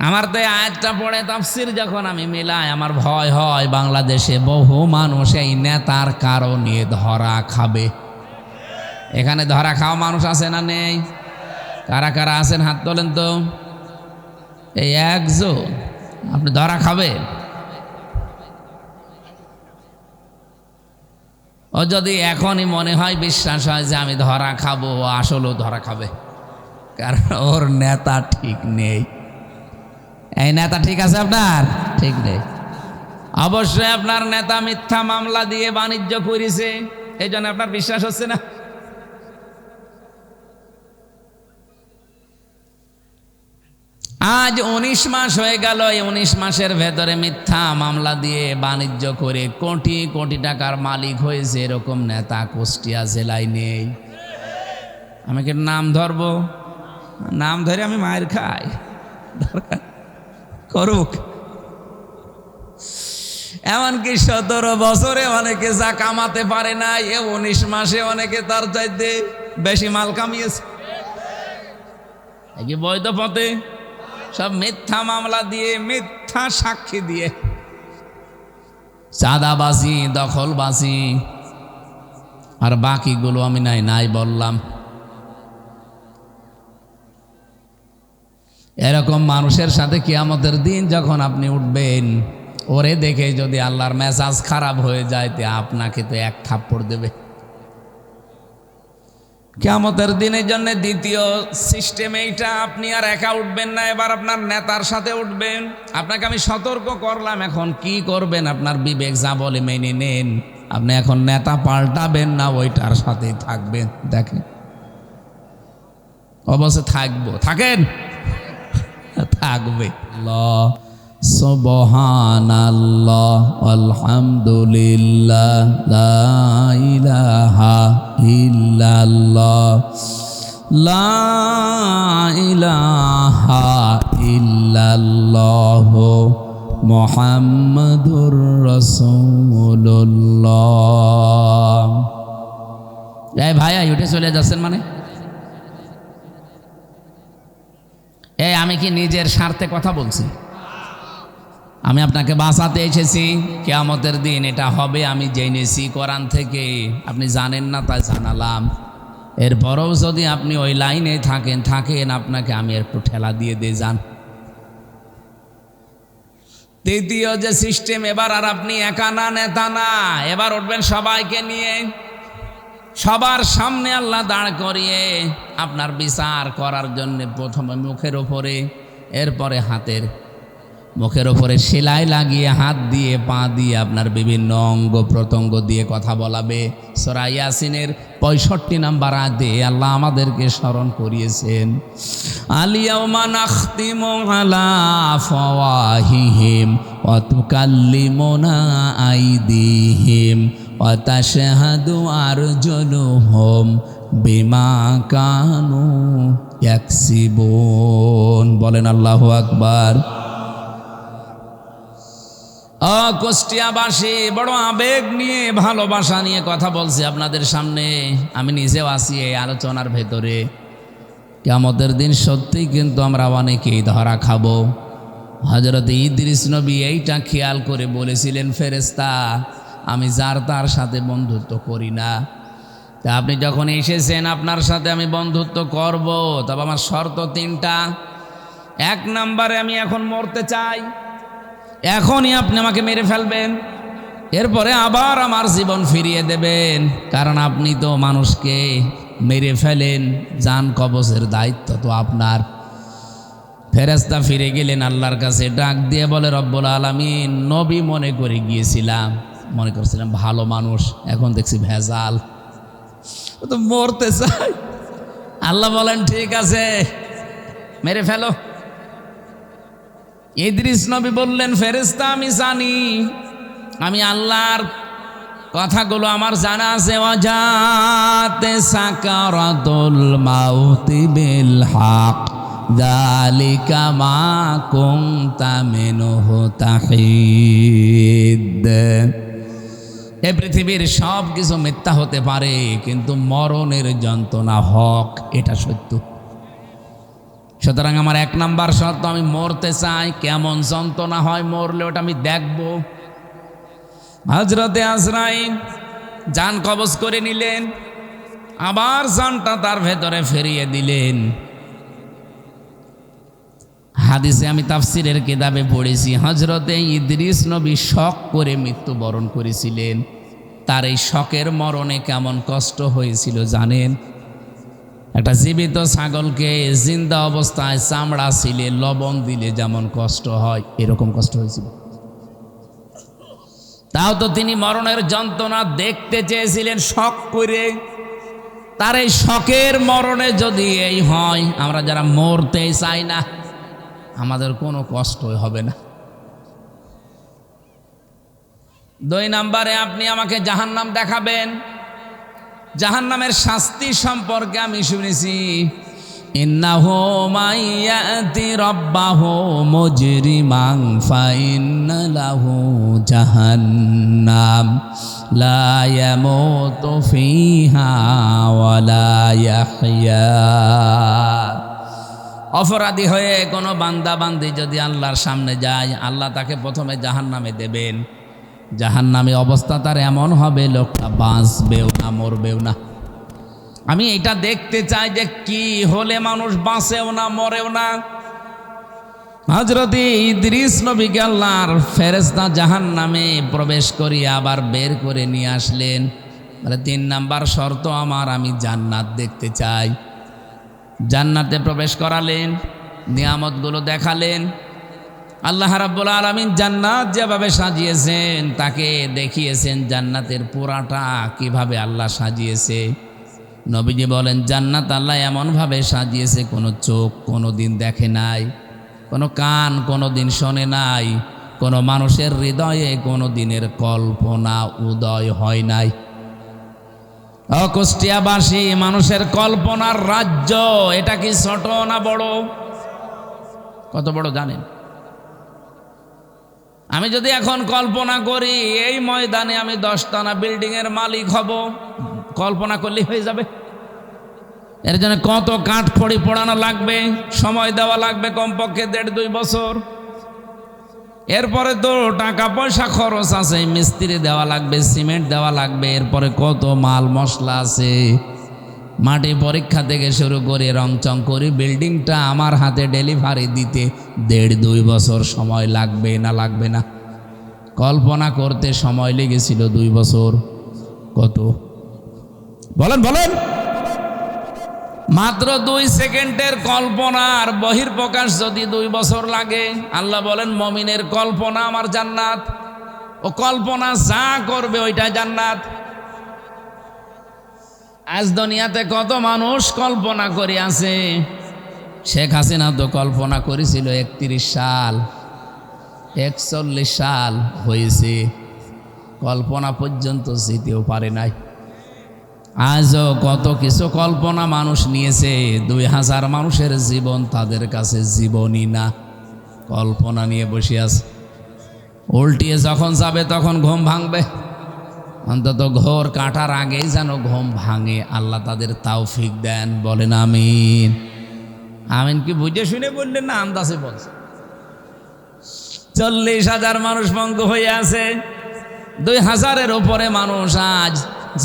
আমার তো আয়াতটা পড়ে তাফসীর যখন আমি মিলাই, আমার ভয় হয় বাংলাদেশে বহু মানুষ এই নেতার কারণে ধরা খাবে। এখানে ধরা খাওয়া মানুষ আছে না নেই? কারা কারা আছেন হাত তোলেন তো। এই একজন, আপনি ধরা খাবে। ও যদি এখনই মনে হয়, বিশ্বাস হয় যে আমি ধরা খাবো, ও আসলেও ধরা খাবে, কারণ ওর নেতা ঠিক নেই। এই নেতা ঠিক আছে, আপনার ঠিক নেই। অবশ্যই আপনার নেতা মিথ্যা মামলা দিয়ে বাণিজ্য করেছে, এই জন্য আপনার বিশ্বাস হচ্ছে না। আজ 19 মাস হয়ে গেল, এই 19 মাসের ভেতরে মিথ্যা মামলা দিয়ে বাণিজ্য করে কোটি কোটি টাকার মালিক হয়েছে এরকম নেতা কুষ্টিয়া জেলায় নেই। আমি কি নাম ধরবো? নাম ধরে আমি মায়ের খাই, দরকার করুক। এমনকি 17 বছরে অনেকে যা কামাতে পারে না, এ 19 মাসে অনেকে তার চাইতে বেশি মাল কামিয়েছে। কি বৈধ পথে? সব মিথ্যা মামলা দিয়ে, মিথ্যা সাক্ষী দিয়ে, চাঁদাবাজি, দখলবাজি, আর বাকিগুলো আমি নাই বললাম। এরকম মানুষের সাথে কিয়ামতের দিন যখন আপনি উঠবেন, ওরে দেখে যদি আল্লাহর মেজাজ খারাপ হয়ে যায় তে আপনাকে তো এক থাপ্পড় দেবে। কিয়ামতের দিনের জন্য দ্বিতীয় সিস্টেম এইটা, আপনি আর একা উঠবেন না, এবার আপনার নেতার সাথে উঠবেন। আপনাকে আমি সতর্ক করলাম, এখন কি করবেন আপনার বিবেক যা বলে মেনে নেন। আপনি এখন নেতা পাল্টাবেন না, ওইটার সাথেই থাকবেন। দেখেন অবশ্যই থাকবো, থাকেন, থাকবে। আল্লাহ সুবহানাল্লাহ আলহামদুলিল্লাহ লা ইলাহা ইল্লাল্লাহ লা ইলাহা ইল্লাল্লাহ মুহাম্মাদুর রাসূলুল্লাহ। এই ভাইয়া উঠে চলে যাচ্ছেন মানে? আমি কি নিজের স্বার্থে কথা বলছি? আমি আপনাকে বাঁচাতে এসেছি। কিয়ামতের দিন এটা হবে আমি জেনেছি কোরআন থেকে, আপনি জানেন না তাই জানালাম। এরপরেও যদি আপনি ওই লাইনে থাকেন আপনাকে আমি একটু ঠেলা দিয়ে যান। তৃতীয় যে সিস্টেম, এবার আর আপনি একা না, নেতা না, এবার উঠবেন সবাইকে নিয়ে। সবার সামনে আল্লাহ দাঁড় করিয়ে আপনার বিচার করার জন্য প্রথমে মুখের ওপরে, এরপরে হাতের মুখের ওপরে সেলাই লাগিয়ে হাত দিয়ে পা দিয়ে আপনার বিভিন্ন অঙ্গ প্রত্যঙ্গ দিয়ে কথা বলাবে। সূরা ইয়াসিনের 65 নম্বর আয়াতে আল্লাহ আমাদেরকে স্মরণ করিয়েছেন, আলিয়াউমা নাখতিমু আলা আফওয়াহিহিম ওয়া তুকাল্লিমুনা আইদিহিম ওয়া তাশহাদু আরজুলুহুম বিমা কানু ইয়াকসিবুন। বলেন আল্লাহু আকবার। কুষ্টিয়াবাসী বড় আবেগ নিয়ে, ভালোবাসা নিয়ে কথা বলছি আপনাদের সামনে। আমি নিজেও আছি এই আলোচনার ভেতরে। কিয়ামতের দিন সত্যিই কিন্তু আমরা অনেকেই ধরা খাবো। হযরত ইদ্রিস নবী এইটা খেয়াল করে বলেছিলেন, ফেরেশতা আমি যার তার সাথে বন্ধুত্ব করি না। তা আপনি যখন এসেছেন আপনার সাথে আমি বন্ধুত্ব করব, তবে আমার শর্ত 3টা। 1 নম্বরে আমি এখন মরতে চাই, এখনই আপনি আমাকে মেরে ফেলবেন, এরপরে আবার আমার জীবন ফিরিয়ে দেবেন, কারণ আপনি তো মানুষকে মেরে ফেলেন, জান কবজের দায়িত্ব তো আপনার। ফেরেশতা ফিরে গেলেন আল্লাহর কাছে, ডাক দিয়ে বলে, রব্বুল আলামিন, নবী মনে করে গিয়েছিলাম, মনে করছিলাম ভালো মানুষ, এখন দেখছি ভেজাল, ও তো মরতে চাই। আল্লাহ বলেন ঠিক আছে মেরে ফেলো। ইদ্রিস নবী বললেন, ফেরেশতা আমি জানি, আমি আল্লাহর কথাগুলো আমার জানা আছে। ওয়াজাতে সাকারাতুল মাউতি বিল হক যালিকা মা কুনতা মিনহু তাহিদ। এই পৃথিবীর সব কিছু মিথ্যা হতে পারে, কিন্তু মরণের যন্ত্রণা হক, এটা সত্য। সুতরাং আমার 1 নাম্বার শর্ত, আমি মরতে চাই। কেমন যন্ত্রণা হয় মরলে ওটা আমি দেখব। হযরতে আজরাইল জান কবজ করে নিলেন, আবার জানটা তার ভেতরে ফিরিয়ে দিলেন। হাদিসে আমি তাফসিরের কিতাবে পড়েছি, হযরতে ইদ্রিস নবী শক করে মৃত্যুবরণ করেছিলেন। তার এই শকের মরণে কেমন কষ্ট হয়েছিল জানেন? একটা জীবিত ছাগলকে জিন্দা অবস্থায় চামড়া ছিলে লবণ দিলে যেমন কষ্ট হয়, এরকম কষ্ট হয়েছিল। তাও তো তিনি মরণের যন্ত্রণা দেখতে চেয়েছিলেন শক করে। তার এই শকের মরণে যদি এই হয়, আমরা যারা মরতে চাই না আমাদের কোনো কষ্টই হবে না। 2 নম্বরে আপনি আমাকে জাহান্নাম দেখাবেন। জাহান্নামের শাস্তি সম্পর্কে আমি শুনেছি, ইন্নাহু মাইয়াতি রাব্বাহু মুজরিমান ফাইন্না লাহু জাহান্নাম লা ইয়ামুতু ফিহা ওয়ালা ইয়াহইয়া। অপরাধী হয়ে কোনো বান্দা বান্দি যদি আল্লাহর সামনে যায়, আল্লাহ তাকে প্রথমে জাহান্নামে দেবেন। জাহান্নামে অবস্থা তার এমন হবে, লোকটা বাঁচবেও না, মরবেও না। আমি এটা দেখতে চাই যে কি হলে মানুষ বাঁচেও না, মরেও না। হযরত ইদ্রিস নবীকে আল্লাহর ফেরেশতা জাহান্নামে প্রবেশ করিয়ে আবার বের করে নিয়ে আসলেন। বলে 3 নাম্বার শর্ত আমার, আমি জান্নাত দেখতে চাই। জান্নাতে প্রবেশ করালেন, নিয়ামতগুলো দেখালেন। আল্লাহ রাব্বুল আলামিন জান্নাত যেভাবে সাজিয়েছেন তাকে দেখিয়েছেন জান্নাতের পুরাটা কিভাবে আল্লাহ সাজিয়েছে। নবীজি বলেন জান্নাত আল্লাহ এমনভাবে সাজিয়েছে কোনো চোখ কোনো দিন দেখে নাই, কোনো কান কোনো দিন শোনে নাই, কোনো মানুষের হৃদয়ে কোনো দিনের কল্পনা উদয় হয় নাই। কুষ্টিয়াবাসী মানুষের কল্পনার রাজ্য, এটা কি ছোট না বড়? কত বড় জানেন? আমি যদি এখন কল্পনা করি এই ময়দানে আমি 10তলা বিল্ডিংয়ের মালিক হব, কল্পনা করলেই হয়ে যাবে? এর জন্য কত কাঠখড়ি পোড়ানো লাগবে, সময় দেওয়া লাগবে কমপক্ষে 1.5-2 বছর। এরপরে তো টাকা পয়সা খরচ আছে, মিস্ত্রি দেওয়া লাগবে, সিমেন্ট দেওয়া লাগবে, এরপরে কত মাল মশলা আছে। মাটি পরীক্ষা থেকে শুরু করে রংচং করে বিল্ডিংটা আমার হাতে ডেলিভারি দিতে 1.5-2 বছর সময় লাগবে না লাগবে না? কল্পনা করতে সময় লেগেছিল 2 বছর। কত বলেন বলেন? মাত্র 2 সেকেন্ডের কল্পনার বহির্প্রকাশ যদি 2 বছর লাগে। আল্লাহ বলেন মুমিনের কল্পনা আমার জান্নাত, ও কল্পনা যা করবে ওইটাই জান্নাত। আজ দুনিয়াতে কত মানুষ কল্পনা করে আছে। শেখ হাসিনা তো কল্পনা করেছিল 31 সাল, 41 সাল হয়েছে, কল্পনা পর্যন্ত যেতেও পারে নাই। আজও কত কিছু কল্পনা মানুষ নিয়েছে, 2000 মানুষের জীবন তাদের কাছে জীবনই না, কল্পনা নিয়ে বসে আছে। উল্টিয়ে যখন যাবে তখন ঘুম ভাঙবে, অন্তত ঘোর কাটার আগেই যেন ঘুম ভাঙে। আল্লাহ তাদের তৌফিক দেন, বলেন আমিন। আমিন কি বুঝে শুনে বললেন না আন্দাজে বলছে? 40,000 মানুষ পঙ্গু হয়ে আছে, 2000-এর উপরে মানুষ আজ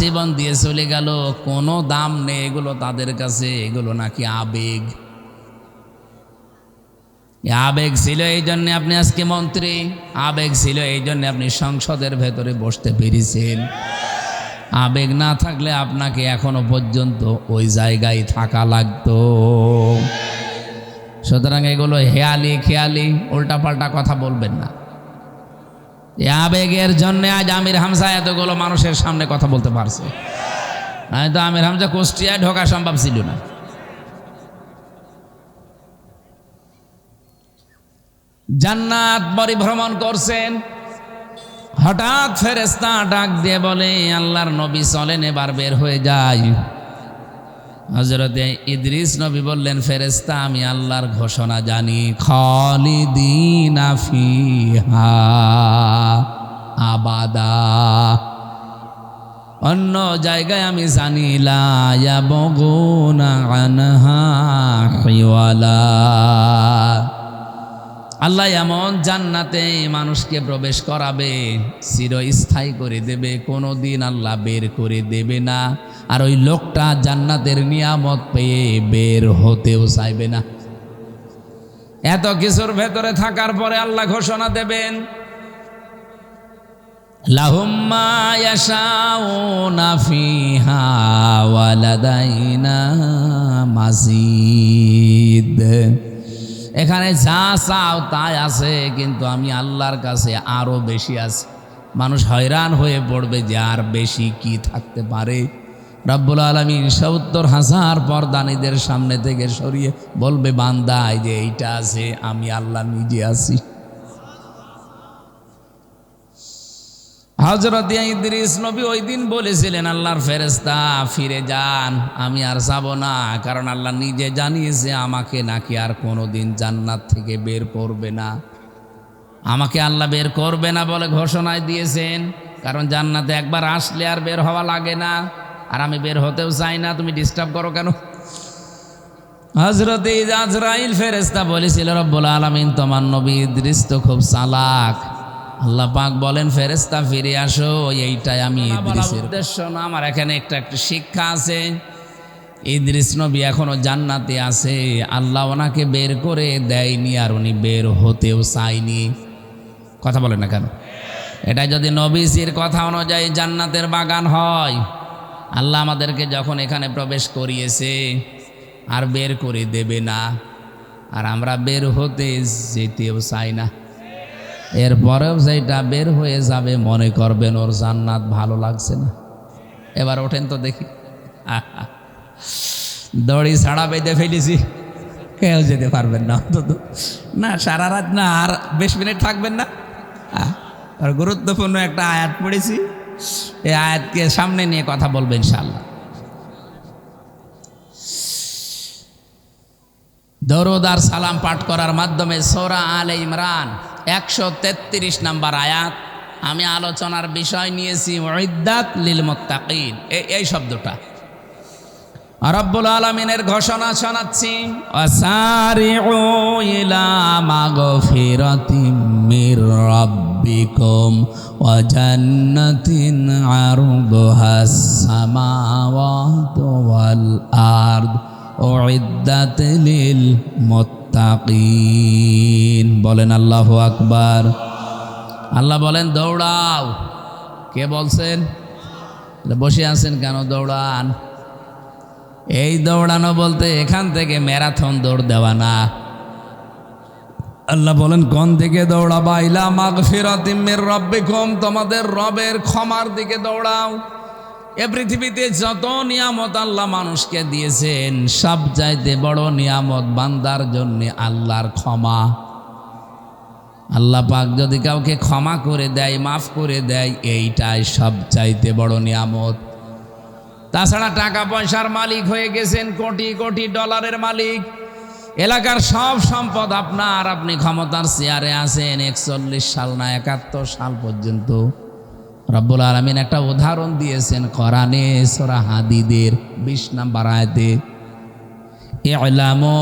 জীবন দিয়ে চলে গেল, কোনো দাম নেই এগুলো তাদের কাছে। এগুলো নাকি আবেগ। আবেগ ছিল এই জন্য আপনি আজকে মন্ত্রী, আবেগ ছিল এই জন্য আপনি সংসদের ভেতরে বসতে পেরেছেন। আবেগ না থাকলে আপনাকে এখনো পর্যন্ত ওই জায়গায় থাকা লাগতো। সুতরাং এগুলো হেয়ালি খেয়ালি উল্টাপাল্টা কথা বলবেন না। আবেগের জন্য আজ আমির হামজা এতগুলো মানুষের সামনে কথা বলতে পারছে, তো আমির হামজা কুষ্টিয়ায় ঢোকা সম্ভব ছিল না। জান্নাত পরিভ্রমণ করছেন, হঠাৎ ফেরেশতা ডাক দিয়ে বলে আল্লাহর নবী চলেন এবার বের হয়ে যায়। হযরতে ইদ্রিস নবী বললেন ফেরেশতা আমি আল্লাহর ঘোষণা জানি, খালিদিনা ফিহা আবাদা। অন্য জায়গায় আমি জানি লা ইয়াবগুনা আনহা হিওয়ালা। আল্লাহ এমন জান্নাতে মানুষকে প্রবেশ করাবে, চিরস্থায়ী করে দেবে, কোনো দিন আল্লাহ বের করে দেবে না। আর ওই লোকটা জান্নাতের নিয়ামত পেয়ে বের হতেও চাইবে না। এত কিছুর ভেতরে থাকার পরে আল্লাহ ঘোষণা দেবেন লাহুম মা ইয়াশাউনা ফিহা ওয়া লাদাইনা মাজিদ। এখানে যা চাও তাই আছে, কিন্তু আমি আল্লাহর কাছে আরো বেশি আছে। মানুষ হয়রান হয়ে পড়বে যে আর বেশি কি থাকতে পারে। রব্বুল আলামিন 70,000 পর্দানীদের সামনে থেকে সরিয়ে বলবে বান্দায় যে এইটা আছে, আমি আল্লাহ নিজে আছি। হযরত ইদ্রিস নবী ওই দিন বলেছিলেন আল্লাহর ফেরেশতা ফিরে যান, আমি আর যাব না, কারণ আল্লাহ নিজে জানিয়েছে আমাকে নাকি আর কোনোদিন জান্নাত থেকে বের করবে না। আমাকে আল্লাহ বের করবে না বলে ঘোষণায় দিয়েছেন, কারণ জান্নাতে একবার আসলে আর বের হওয়া লাগে না। আর আমি বের হতেও চাই না, তুমি ডিস্টার্ব করো কেন? হযরত আজরাইল ফেরেশতা বলেছিল রব্বুল আলামিন তোমার নবী ইদ্রিস তো খুব চালাক। আল্লাহ পাক বলেন ফেরেশতা ফিরে আসো, এইটাই আমি ইদ্রিসের উদ্দেশ্য না। আমার এখানে একটা শিক্ষা আছে, ইদ্রিস নবী এখনো জান্নাতে আছে, আল্লাহ ওনাকে বের করে দেয়নি আর উনি বের হতেও চায়নি। কথা বলেন না কেন? এটা যদি নবীজির কথা অনুযায়ী জান্নাতের বাগান হয়, আল্লাহ আমাদেরকে যখন এখানে প্রবেশ করিয়েছে আর বের করে দেবে না, আর আমরা বের হতে যেতেও চাই না। এরপরেও যেটা বের হয়ে যাবে মনে করবেন ওর জান্নাত ভালো লাগছে না। এবার ওঠেন তো দেখি। দড়ি ছাড়া বেঁধে ফেলেছি, কেউ যেতে পারবেন না অন্তত না, সারা রাত না, আর 20 মিনিট থাকবেন না। আর গুরুত্বপূর্ণ একটা আয়াত পড়েছি, এই আয়াতকে সামনে নিয়ে কথা বলবেন ইনশাআল্লাহ। দরুদ আর সালাম পাঠ করার মাধ্যমে সূরা আলে ইমরান 133 নম্বর আয়াত। আমি আলোচনার বিষয় নিয়েছি উইদ্দাত লিল মুত্তাকিন, এই শব্দটা রব্বুল আলামিনের ঘোষণা শোনাচ্ছি, ওয়াসারিউ ইলা মাগফিরাতিম মির রাব্বিকুম ওয়া জান্নাতিন আরদুহাস সামাওয়াতু ওয়াল আরদ উইদ্দাত লিল মুত্তাকিন। বলেন আল্লাহু আকবার। আল্লাহ বলেন দৌড়াও। কে বলছেন? বসে আছেন কেন? দৌড়ান। এই দৌড়ানো বলতে এখান থেকে ম্যারাথন দৌড় দেওয়া না। আল্লাহ বলেন কোন দিকে দৌড়াবা? ইলা মাগফিরাতিম মির রাব্বিকুম, তোমাদের রবের ক্ষমার দিকে দৌড়াও। এ পৃথিবীতে যত নিয়ামত আল্লাহ মানুষকে দিয়েছেন, সব চাইতে বড় নিয়ামত বান্দার জন্য আল্লাহর ক্ষমা। আল্লাহ পাক যদি কাউকে ক্ষমা করে দেয়, মাফ করে দেয়, এইটাই সব চাইতে বড় নিয়ামত। তাছাড়া টাকা পয়সার মালিক হয়ে গেছেন, কোটি কোটি ডলারের মালিক, এলাকার সব সম্পদ আপনার, আপনি ক্ষমতার চেয়ারে আছেন 41 সাল না 71 সাল পর্যন্ত। রব্বুল আলামিন একটা উদাহরণ দিয়েছেন কোরআনে সূরা হাদীদের 20 নম্বর আয়াতে, ই'লামু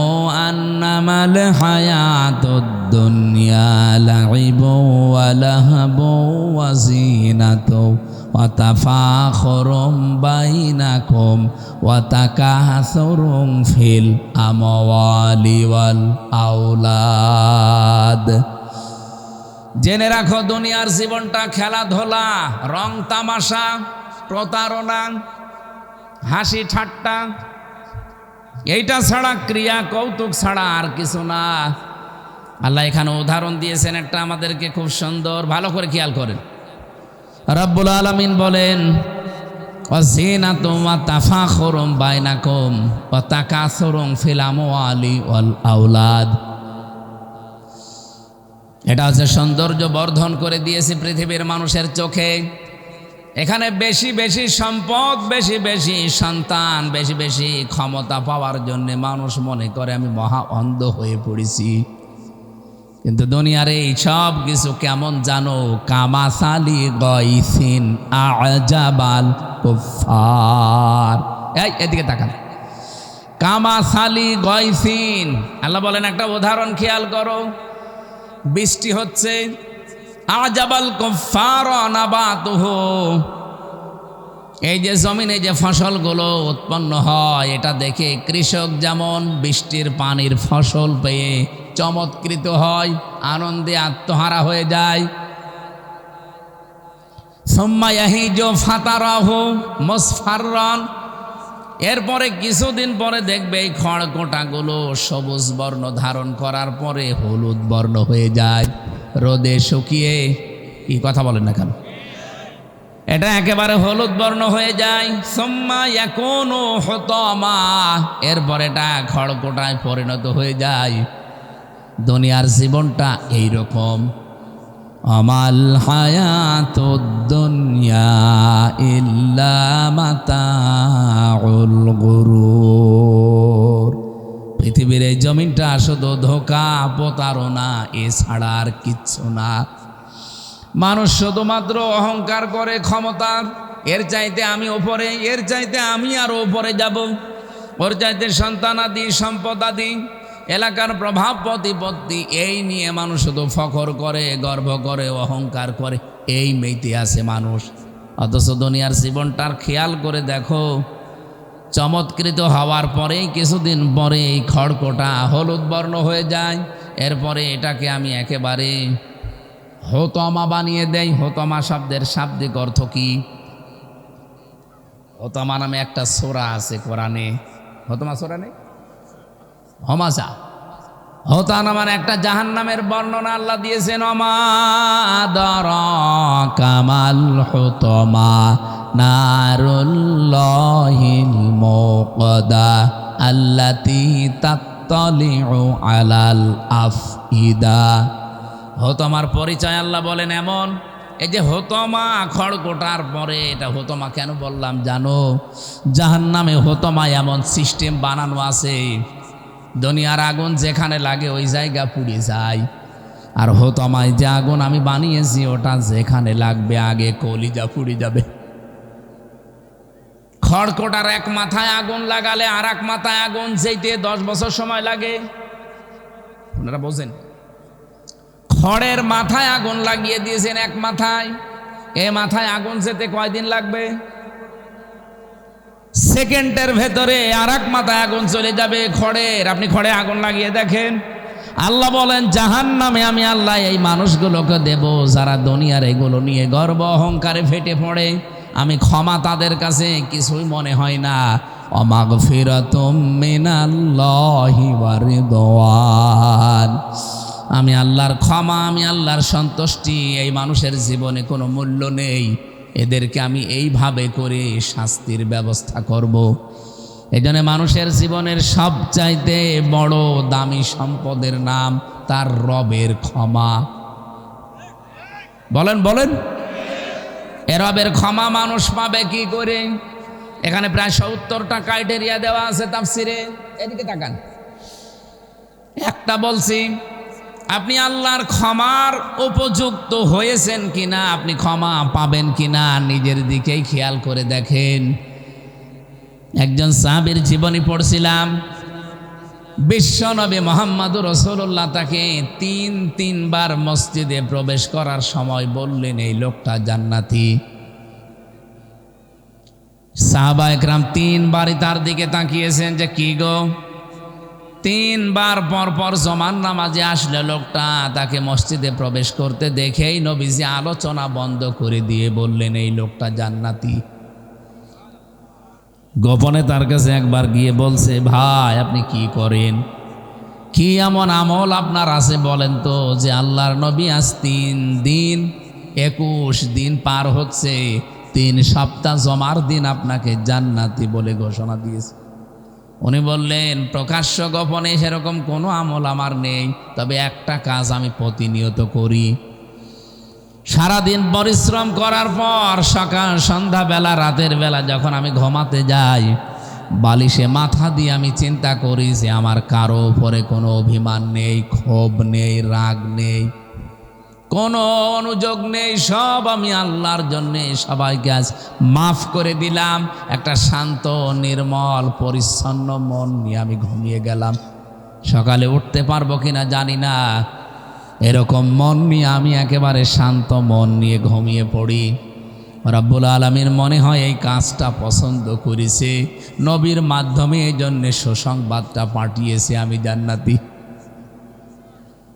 আন্নামাল হায়াতুদ দুনিয়া লাইবু ওয়া লাহবু ওয়া যিনাতু ওয়া তাফাখুরুম বাইনাকুম ওয়া তাকাসুরুম ফিল আমওয়ালি ওয়াল আওলাদ। জেনে রাখো দুনিয়ার জীবনটা খেলাধুলা, রং তামাশা, প্রতারণা, হাসি ঠাট্টা, এইটা ছাড়া, ক্রিয়া কৌতুক ছাড়া আর কিছু না। আল্লাহ এখানে উদাহরণ দিয়েছেন একটা আমাদেরকে খুব সুন্দর, ভালো করে খেয়াল করেন। রব্বুল আলামিন বলেন ওয়াজিনাতু ওয়া তাফাখুরুম বাইনাকুম ওয়া তাকাসুরুম ফিল আমওয়ালি ওয়াল আওলাদ। এটা হচ্ছে সৌন্দর্য বর্ধন করে দিয়েছে পৃথিবীর মানুষের চোখে। এখানে বেশি বেশি সম্পদ, বেশি বেশি সন্তান, বেশি বেশি ক্ষমতা পাওয়ার জন্য মানুষ মনে করে আমি মহা অন্ধ হয়ে পড়েছি। কিন্তু দুনিয়ার এই সব কিছু কেমন জানো? কামাসালি গাইসিন আজাবাল কুফার। এদিকে তাকান। কামাসালি গাইসিন, আল্লাহ বলেন একটা উদাহরণ খেয়াল করো। বৃষ্টি হচ্ছে, আজাবাল কুফার নাবাতুহু, এই যে জমিনে যে ফসলগুলো উৎপন্ন হয়, এটা দেখে কৃষক যেমন বৃষ্টির পানির ফসল পেয়ে চমৎকৃত হয়, আনন্দে আত্মহারা হয়ে যায়। সুম্মা ইয়াহিজু ফাতারাহু মুসফাররান, এরপরে কিছুদিন পরে দেখবে এই খড়কোটাগুলো সবুজ বর্ণ ধারণ করার পরে হলুদ বর্ণ হয়ে যায়, রোদে শুকিয়ে। কি কথা বলেন না কেন? এটা একেবারে হলুদ বর্ণ হয়ে যায়। সুম্মা ইয়াকুনু হুতামা, এরপর এটা খড়কোটায় পরিণত হয়ে যায়। দুনিয়ার জীবনটা এইরকম। আমাল হায়াতুদ দুনিয়া ইল্লা মাতাউল গুরুর, পৃথিবীর এই জমিনটা শুধু ধোঁকা, প্রতারণা, এছাড়া আর কিচ্ছু না। মানুষ শুধুমাত্র অহংকার করে ক্ষমতার, এর চাইতে আমি ওপরে, এর চাইতে আমি আরো ওপরে যাব, ওর চাইতে সন্তানাদি, সম্পদাদি, এলাকার প্রভাব প্রতিপত্তি, এই নিয়ে মানুষ শুধু ফখর করে, গর্ব করে, অহংকার করে, এই মেতে আছে মানুষ। অথচ দুনিয়ার জীবনটার খেয়াল করে দেখো, চমৎকৃত হওয়ার পরেই কিছুদিন পরে এই খড়কোটা হলুদ বর্ণ হয়ে যায়। এরপরে এটাকে আমি একেবারে হোতমা বানিয়ে দেই। হোতমা শব্দের শাব্দিক অর্থ কি? হোতমা নামে একটা সূরা আছে কোরআনে। হোতমা সূরা নেই? হমাজা। হোতানা মানে একটা জাহান্নামের বর্ণনা আল্লাহ দিয়েছেন। ওমা আদরাকা মাল হুতমা নারুল্লাহিল মুকদা আল্লাতী তাত্তালিউ আলাল আফইদা। হোতমার পরিচয় আল্লাহ বলেন এমন। এই যে হোতমা খড়কোটার পরে, এটা হোতমা কেন বললাম জানো? জাহান্নামে হোতমা এমন সিস্টেম বানানো আছে, দুনিয়ার আগুন যেখানে লাগে ওই জায়গা পুড়ে যায়। আর হোতমায় যে আগুন আমি বানিয়েছি ওটা যেখানে লাগবে আগে কলিজা পুড়ে যাবে। খড়কোটার এক মাথায় আগুন লাগালে আর এক মাথায় আগুন যেতে 10 বছর সময় লাগে। আপনারা বোঝেন? খড়ের মাথায় আগুন লাগিয়ে দিয়েছেন এক মাথায়, এ মাথায় আগুন যেতে কয়দিন লাগবে? সেকেন্ডের ভেতরে আর এক মাথায় আগুন চলে যাবে খড়ের। আপনি খড়ে আগুন লাগিয়ে দেখেন। আল্লাহ বলেন জাহান্নামে আমি আল্লাহ এই মানুষগুলোকে দেব যারা দুনিয়ার এগুলো নিয়ে গর্ব অহংকারে ফেটে পড়ে। আমি ক্ষমা তাদের কাছে কিছুই মনে হয় না। অমাগফিরাতুম মিনাল্লাহি ওয়া রিদওয়ান। আমি আল্লাহর ক্ষমা, আমি আল্লাহর সন্তুষ্টি এই মানুষের জীবনে কোনো মূল্য নেই। এদেরকে আমি এইভাবে করে শাস্তির ব্যবস্থা করব। এই জন্য মানুষের জীবনের সবচাইতে বড় দামি সম্পদের নাম তার রবের ক্ষমা। বলেন বলেন, এ রবের ক্ষমা মানুষ পাবে কি করে? এখানে প্রায় 70টা ক্রাইটেরিয়া দেওয়া আছে তাফসিরে। এদিকে তাকান। একটা বলছি, আপনি আল্লাহর ক্ষমার উপযুক্ত হয়েছেন কিনা, আপনি ক্ষমা পাবেন কিনা নিজের দিকেই খেয়াল করে দেখেন। একজন সাহাবীর জীবনী পড়ছিলাম। বিশ্বনবী মুহাম্মদুর রাসূলুল্লাহ তাকে তিনবার মসজিদে প্রবেশ করার সময় বললেন এই লোকটা জান্নাতি। সাহাবা একরাম 3বারই তার দিকে তাকিয়েছেন যে কি গো। 3বার পর পর জমান নামাজে আসলে লোকটা তাকে মসজিদে প্রবেশ করতে দেখেই নবীজি আলোচনা বন্ধ করে দিয়ে বললেন এই লোকটা জান্নাতি। গোপনে তার কাছে একবার গিয়ে বলছে, ভাই আপনি কি করেন, কি এমন আমল আপনার আছে বলেন তো, যে আল্লাহর নবী আজ 3 দিন 21 দিন পার হচ্ছে, 3 সপ্তাহ জমার দিন আপনাকে জান্নাতি বলে ঘোষণা দিয়েছে। উনি বললেন, প্রকাশ্য গোপনে সেরকম কোনো আমল আমার নেই, তবে একটা কাজ আমি প্রতিনিয়ত করি। সারাদিন পরিশ্রম করার পর সকাল সন্ধ্যাবেলা রাতের বেলা যখন আমি ঘুমাতে যাই, বালিশে মাথা দিয়ে আমি চিন্তা করি যে আমার কারো উপরে কোনো অভিমান নেই, ক্ষোভ নেই, রাগ নেই, কোনো অনুযোগ নেই, সব আমি আল্লাহর জন্যে সবাইকে আজ মাফ করে দিলাম। একটা শান্ত নির্মল পরিচ্ছন্ন মন নিয়ে আমি ঘুমিয়ে গেলাম। সকালে উঠতে পারবো কিনা জানি না, এরকম মন নিয়ে আমি একেবারে শান্ত মন নিয়ে ঘুমিয়ে পড়ি। রব্বুল আলামিন মনে হয় এই কাজটা পছন্দ করেছে, নবীর মাধ্যমে এই জন্যে সুসংবাদটা পাঠিয়েছে আমি জান্নাতি।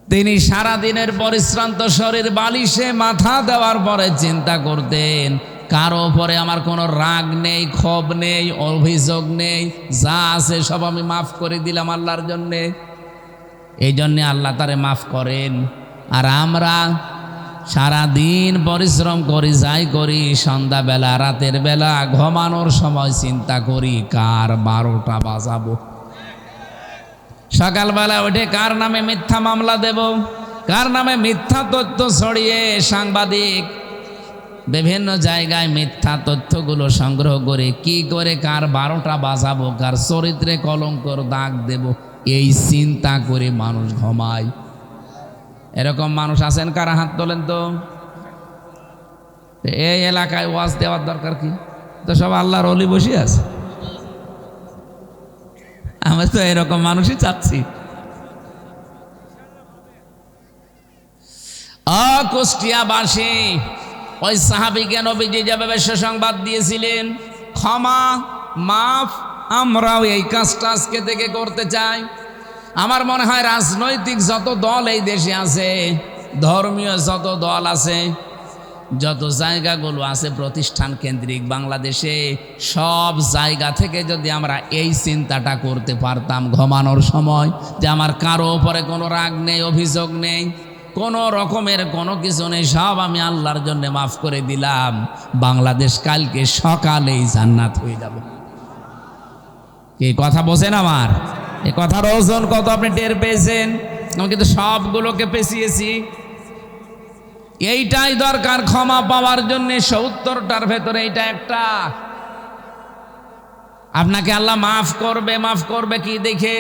তিনি সারাদিনের পরিশ্রান্ত শরীর বালিশে মাথা দেওয়ার পরে চিন্তা করতেন, কারো উপরে আমার কোনো রাগ নেই, ক্ষোভ নেই, অভিযোগ নেই, যা আছে সব আমি মাফ করে দিলাম আল্লাহর জন্যে। এই জন্যে আল্লাহ তারে মাফ করেন। আর আমরা সারাদিন পরিশ্রম করি, যাই করি, সন্ধ্যাবেলা রাতের বেলা ঘুমানোর সময় চিন্তা করি কার 12টা বাজাবো, সকালবেলা উঠে কার নামে মিথ্যা মামলা দেব, কার নামে মিথ্যা তথ্য ছড়িয়ে সাংবাদিক বিভিন্ন জায়গায় মিথ্যা তথ্যগুলো সংগ্রহ করে কি করে কার 12টা বাজাবো, কার চরিত্রে কলঙ্কর দাগ দেব, এই চিন্তা করে মানুষ ঘুমায়। এরকম মানুষ আছেন কারা? হাত তোলেন তো। এই এলাকায় ওয়াজ দেওয়ার দরকার কি? তো সব আল্লাহর ওলি বসে আছে। আমি তো এরকম মানুষই চাচ্ছি। কুষ্টিয়াবাসী ওই সাহাবীকে নবীজি যেভাবে সুসংবাদ দিয়েছিলেন, ক্ষমা, মাফ, আমরাও এই কাজটা আজকে থেকে করতে চাই। আমার মনে হয় রাজনৈতিক যত দল এই দেশে আছে, ধর্মীয় যত দল আছে, যত জায়গাগুলো আছে প্রতিষ্ঠান কেন্দ্রিক বাংলাদেশে, সব জায়গা থেকে যদি আমরা এই চিন্তাটা করতে পারতাম ঘুমানোর সময়, যে আমার কারো উপরে কোনো রাগ নেই, অভিযোগ নেই, কোনো রকমের কোনো কিছু নেই, সব আমি আল্লাহর জন্য মাফ করে দিলাম, বাংলাদেশ কালকে সকালেই জান্নাত হয়ে যাবে। এই কথা বোঝেন আমার? এই কথার ওজন কত আপনি টের পেয়েছেন? আমি কিন্তু সবগুলোকে পেছিয়েছি। এইটাই দরকার ক্ষমা পাওয়ার জন্য। ৭০টার ভেতরে এইটা একটা। আপনাকে আল্লাহ মাফ করবে কি দেখে?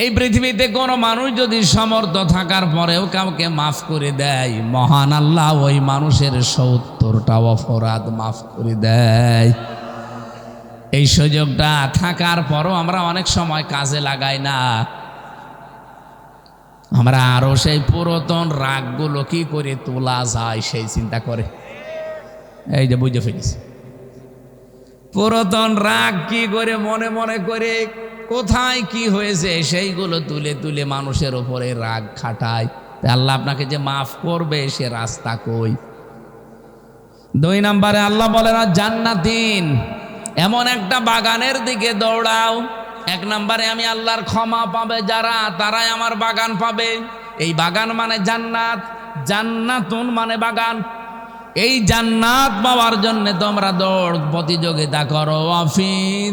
এই পৃথিবীতে কোনো মানুষ যদি সমর্থ থাকার পরেও কাউকে মাফ করে দেয়, মহান আল্লাহ ওই মানুষের ৭০টা অপরাধ মাফ করে দেয়। এই সুযোগটা থাকার পরও আমরা অনেক সময় কাজে লাগাই না। আমরা আরো সেই পুরাতন রাগগুলো কি করে তোলা যায় সেই চিন্তা করে। এই যে বুঝে ফেলেছি, পুরাতন রাগ কি করে মনে মনে করে কোথায় কি হয়েছে সেইগুলো তুলে তুলে মানুষের উপরে রাগ খাটায়। আল্লাহ আপনাকে যে মাফ করবে সে রাস্তা কই? ২ নম্বরে আল্লাহ বলে না জান্নাতিন, এমন একটা বাগানের দিকে দৌড়াও। ১ নম্বরে আমি আল্লাহর ক্ষমা পাবে যারা, তারাই আমার বাগান পাবে। এই বাগান মানে জান্নাত, জান্নাতুন মানে বাগান। এই জান্নাত পাওয়ার জন্য তোমরা দৌড় প্রতিযোগিতা করো। ফি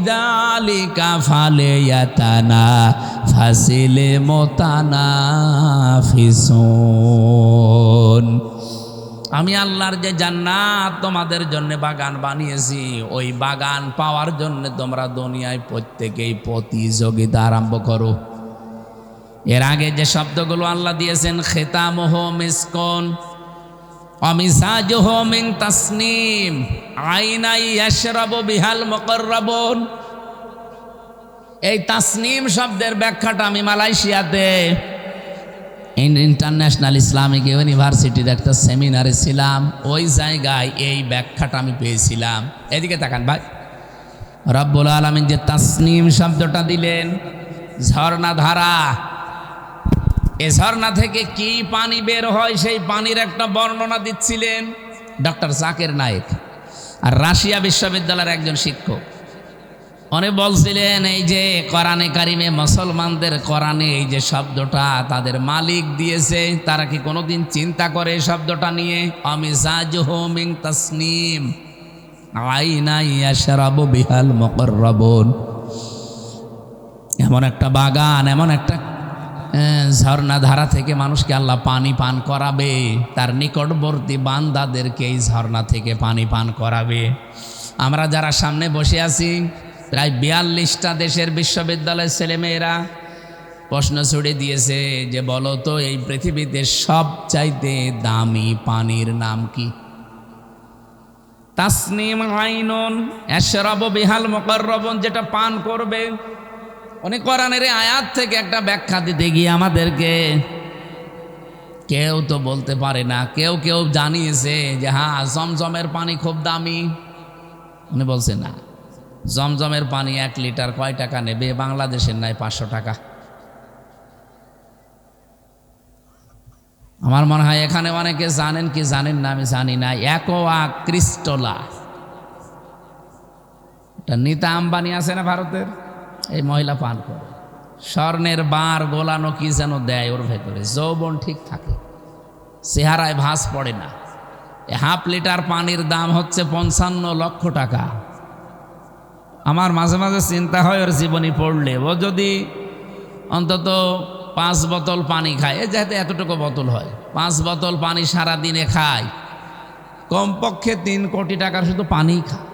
যালিকা ফালিয়াতানা ফাসিলে মুতানাফিসুন। আমি আল্লাহর যে জান্নাত তোমাদের জন্য বাগান বানিয়েছি, ওই বাগান পাওয়ার জন্য তোমরা দুনিয়ায় প্রত্যেকেই প্রতিযোগিতা আরম্ভ করো। এর আগে যে শব্দগুলো আল্লাহ দিয়েছেন, খিতামুহু মিসকুন ওয়া মিজাজুহু মিন তাসনিম আইনাই ইয়াশরাবু বিহাল মুকাররাবুন। এই তাসনিম শব্দের ব্যাখ্যাটা আমি মালয়েশিয়াতে ইন্টারন্যাশনাল ইসলামিক ইউনিভার্সিটির একটা সেমিনারে ছিলাম। ওই জায়গায় এই ব্যাখ্যাটা আমি পেয়েছিলাম। এদিকে তাকান ভাই, রব্বুল আলামিন যে তাসনিম শব্দটা দিলেন, ঝর্ণা ধারা, এ ঝর্ণা থেকে কি পানি বের হয় সেই পানির একটা বর্ণনা দিচ্ছিলেন ডক্টর জাকির নায়েক, আর রাশিয়া বিশ্ববিদ্যালয়ের একজন শিক্ষক। উনি বলছিলেন এই যে কোরআনে কারিমে মুসলমানদের কোরআনে এই যে শব্দটা তাদের মালিক দিয়েছে, তারা কি কোনোদিন চিন্তা করে এই শব্দটা নিয়ে? আমিজাজুহু মিন তাসনিম আইনা ইয়াশরাবু বিহাল মুকাররাবুন। এমন একটা বাগান, এমন একটা ঝর্ণা ধারা থেকে মানুষকে আল্লাহ পানি পান করাবে, তার নিকটবর্তী বান্দাদেরকে এই ঝর্ণা থেকে পানি পান করাবে। আমরা যারা সামনে বসে আছি, প্রায় ৪২টা দেশের বিশ্ববিদ্যালয়ের ছেলেমেয়েরা প্রশ্ন ছুড়ে দিয়েছে যে বলো তো এই পৃথিবীতে সবচাইতে দামি পানির নাম কি? তাসনিম আইনুন ইয়াশরাবু বিহাল মুকাররাবুন, যেটা পান করবে। উনি কোরআনের আয়াত থেকে একটা ব্যাখ্যা দিতে গিয়ে আমাদেরকে কেউ তো বলতে পারে না, কেউ কেউ জানিয়েছে যে হ্যাঁ জমজমের পানি খুব দামি। উনি বলছে না, জমজমের পানি ১ লিটার কয় টাকা নেবে? বাংলাদেশের নাই ৫০০ টাকা। আমার মনে হয় এখানে অনেকে জানেন কি জানেন না আমি জানি না, অ্যাকোয়া ক্রিস্টোলা, এটা নিতা আম্বানি আছে না ভারতের, এই মহিলা পান করে। স্বর্ণের বার গোলানো কি যেন দেয় ওর ভেতরে, যৌবন ঠিক থাকে, চেহারায় ভাঁজ পড়ে না। 1/2 লিটার পানির দাম হচ্ছে ৫৫ লক্ষ টাকা। আমার মাঝে মাঝে চিন্তা হয় ওর জীবনী পড়লে, ও যদি অন্তত 5 বোতল পানি খায়, যাতে এতটুকু বোতল হয়, 5 বোতল পানি সারা দিনে খায়, কমপক্ষে 3 কোটি টাকার শুধু পানি খায়।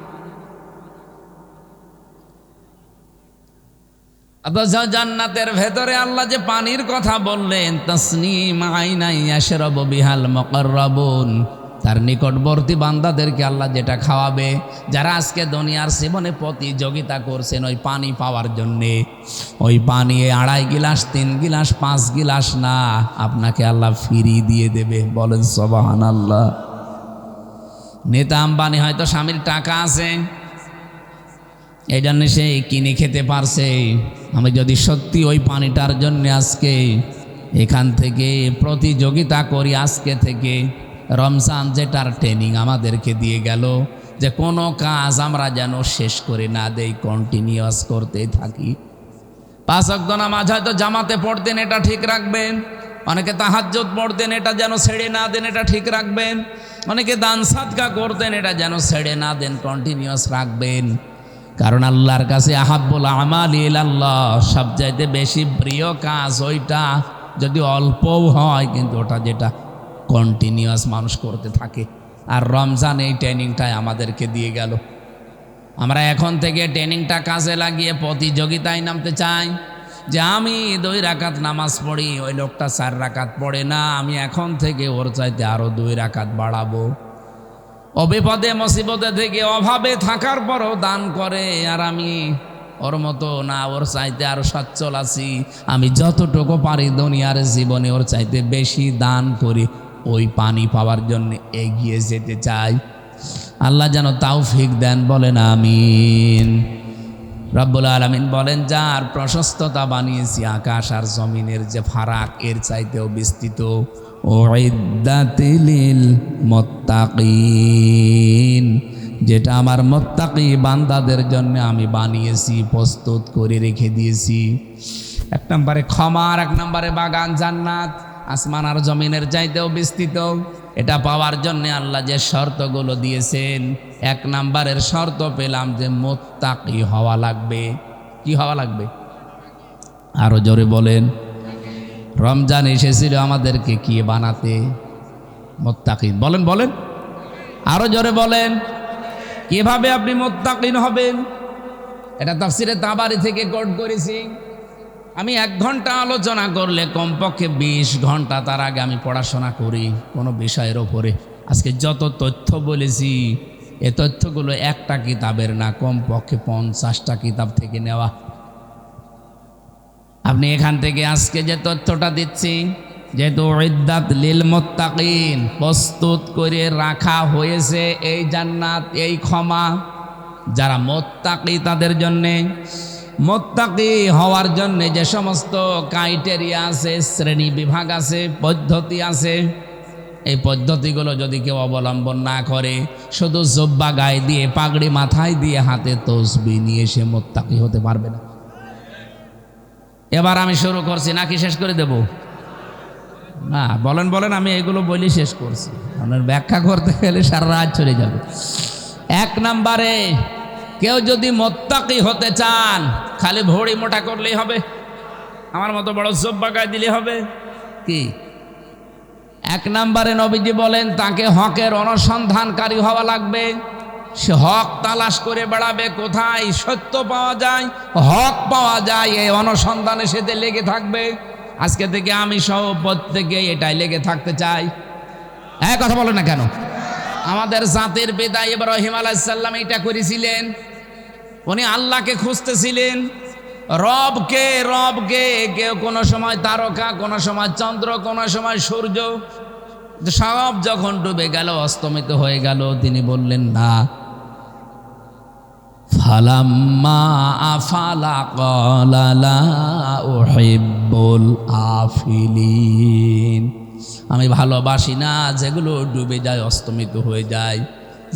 জান্নাতের ভেতরে আল্লাহ যে পানির কথা বললেন, তাসনিম আইনা ইয়াশরাবু বিহাল মুকাররাবুন, তার নিকটবর্তী বান্দাদেরকে আল্লাহ যেটা খাওয়াবে, যারা আজকে দুনিয়ার জীবনে প্রতিযোগিতা করছেন ওই পানি পাওয়ার জন্যে, ওই পানি 2.5 গিলাস 3 গিলাস 5 গিলাস না, আপনাকে আল্লাহ ফ্রি দিয়ে দেবে। বলেন সুবহানাল্লাহ। নেতা আম্বানি হয়তো স্বামীর টাকা আছে, এই জন্য সে কিনে খেতে পারছে। আমি যদি সত্যি ওই পানিটার জন্য আজকে এখান থেকে প্রতিযোগিতা করি, আজকে থেকে রমজান যেটার ট্রেনিং আমাদেরকে দিয়ে গেল যে কোনো কাজ আমরা যেন শেষ করে না দেই, কন্টিনিউয়াস করতেই থাকি। 5 ওয়াক্ত নামাজ হয়তো জামাতে পড়তেন, এটা ঠিক রাখবেন। অনেকে তাহাজ্জুদ পড়তেন, এটা যেন ছেড়ে না দেন, এটা ঠিক রাখবেন। অনেকে দান সাদকা করতেন, এটা যেন ছেড়ে না দেন, কন্টিনিউয়াস রাখবেন। কারণ আল্লাহর কাছে আহাব্বুল আমালি ইলাল্লাহ, সবচাইতে বেশি প্রিয় কাজ ওইটা, যদি অল্পও হয় কিন্তু ওটা যেটা কন্টিনিউয়াস মানুষ করতে থাকে। আর রমজান এই ট্রেনিংটাই আমাদেরকে দিয়ে গেল। আমরা এখন থেকে ট্রেনিংটা কাজে লাগিয়ে প্রতিযোগিতায় নামতে চাই যে আমি 2 রাকাত নামাজ পড়ি, ওই লোকটা 4 রাকাত পড়ে না, আমি এখন থেকে ওর চাইতে আরও 2 রাকাত বাড়াবো। অবিপদে মুসিবতে থেকে অভাবে থাকার পরও দান করে, আর আমি ওর মতো না, ওর চাইতে আরও সচ্ছল আছি। আমি যতটুকু পারি দুনিয়ার জীবনে ওর চাইতে বেশি দান করি, ওই পানি পাওয়ার জন্য এগিয়ে যেতে চাই। আল্লাহ যেন তৌফিক দেন, বলেন আমিন। রব্বুল আলামিন বলেন, যার প্রশস্ততা বানিয়েছি আকাশ আর জমিনের যে ফারাক, এর চাইতেও বিস্তৃত। উইদ্দাতিল মুত্তাকিন, যেটা আমার মুত্তাকি বান্দাদের জন্য আমি বানিয়েছি, প্রস্তুত করে রেখে দিয়েছি। 1 নম্বরে ক্ষমার, 1 নম্বরে বাগান জান্নাত, আসমান আর জমিনের চাইতেও বিস্তৃত। এটা পাওয়ার জন্য আল্লাহ যে শর্তগুলো দিয়েছেন, 1 নম্বরের শর্ত পেলাম যে মুত্তাকি হওয়া লাগবে। কি হওয়া লাগবে? আরো জোরে বলেন। রমজান এসেছিল আমাদেরকে কি বানাতে? মুত্তাকিন। বলেন বলেন, আরো জোরে বলেন। কিভাবে আপনি মুত্তাকিন হবেন? এটা তাফসিরে তাবারি থেকে কোট করেছি। আমি 1 ঘন্টা আলোচনা করলে কমপক্ষে 20 ঘন্টা তার আগে আমি পড়াশোনা করি কোনো বিষয়ের ওপরে। আজকে যত তথ্য বলেছি, এ তথ্যগুলো একটা কিতাবের না, কমপক্ষে 50টা কিতাব থেকে নেওয়া। আপনি এখান থেকে আজকে যে তথ্যটা দিচ্ছি, যেহেতু উইদ্দাত লিল মুত্তাকিন, প্রস্তুত করে রাখা হয়েছে এই জান্নাত, এই ক্ষমা, যারা মুত্তাকি তাদের জন্যে। মুত্তাকি হওয়ার জন্য যে সমস্ত ক্রাইটেরিয়া আছে, শ্রেণী বিভাগ আছে, পদ্ধতি আছে, এই পদ্ধতিগুলো যদি কেউ অবলম্বন না করে, শুধু জুব্বা গায়ে দিয়ে, পাগড়ি মাথায় দিয়ে, হাতে তসবিহ নিয়ে সে মুত্তাকি হতে পারবে না। এবার আমি শুরু করছি নাকি শেষ করে দেব? না, বলেন বলেন, আমি এগুলো বলি শেষ করছি। আপনার ব্যাখ্যা করতে গেলে সারা রাত চলে যাবে। 1 নম্বরে, কেউ যদি মুত্তাকি হতে চান, খালি ভড়ি মোটা করলেই হবে? আমার মতো বড় জুব্বা গায়ে দিলে হবে কি? 1 নম্বরে নবীজি বলেন তাকে হকের অনুসন্ধানকারী হওয়া লাগবে। সে হক তালাশ করে বেড়াবে, কোথায় সত্য পাওয়া যায়, হক পাওয়া যায়, এই অনুসন্ধানে সেতে লেগে থাকবে। আজকে থেকে আমি সহ প্রত্যেকে এটাই লেগে থাকতে চাই। কথা বলো না কেন? আমাদের জাতির পিতা ইব্রাহিম আলাইহিস সালাম এটা করেছিলেন। উনি আল্লাহকে খুঁজতেছিলেন, রবকে রবকে। কেউ কোনো সময় তারকা, কোনো সময় চন্দ্র, কোনো সময় সূর্য। সব যখন ডুবে গেল, অস্তমিত হয়ে গেল, তিনি বললেন না। ফালাম্মা আফালা ক্বালা লা উহিব্বুল আফিলিন, আমি ভালোবাসি না যেগুলো ডুবে যায়, অস্তমিত হয়ে যায়।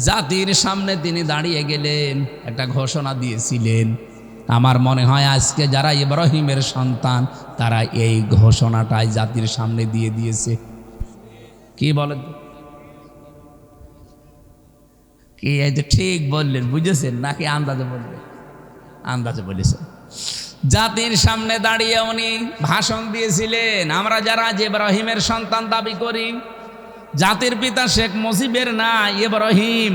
জাতির সামনে তিনি দাঁড়িয়ে গেলেন, একটা ঘোষণা দিয়েছিলেন। আমার মনে হয় আজকে যারা ইব্রাহিমের সন্তান, তারা এই ঘোষণাটাই জাতির সামনে দিয়ে দিয়েছে। কি বলেন? কি এই যে ঠিক বললেন, বুঝেছেন নাকি আন্দাজে বললেন? আন্দাজে বলেছেন। জাতির সামনে দাঁড়িয়ে উনি ভাষণ দিয়েছিলেন। আমরা যারা ইব্রাহিমের সন্তান দাবি করি, জাতির পিতা শেখ মুজিবের না, ইব্রাহিম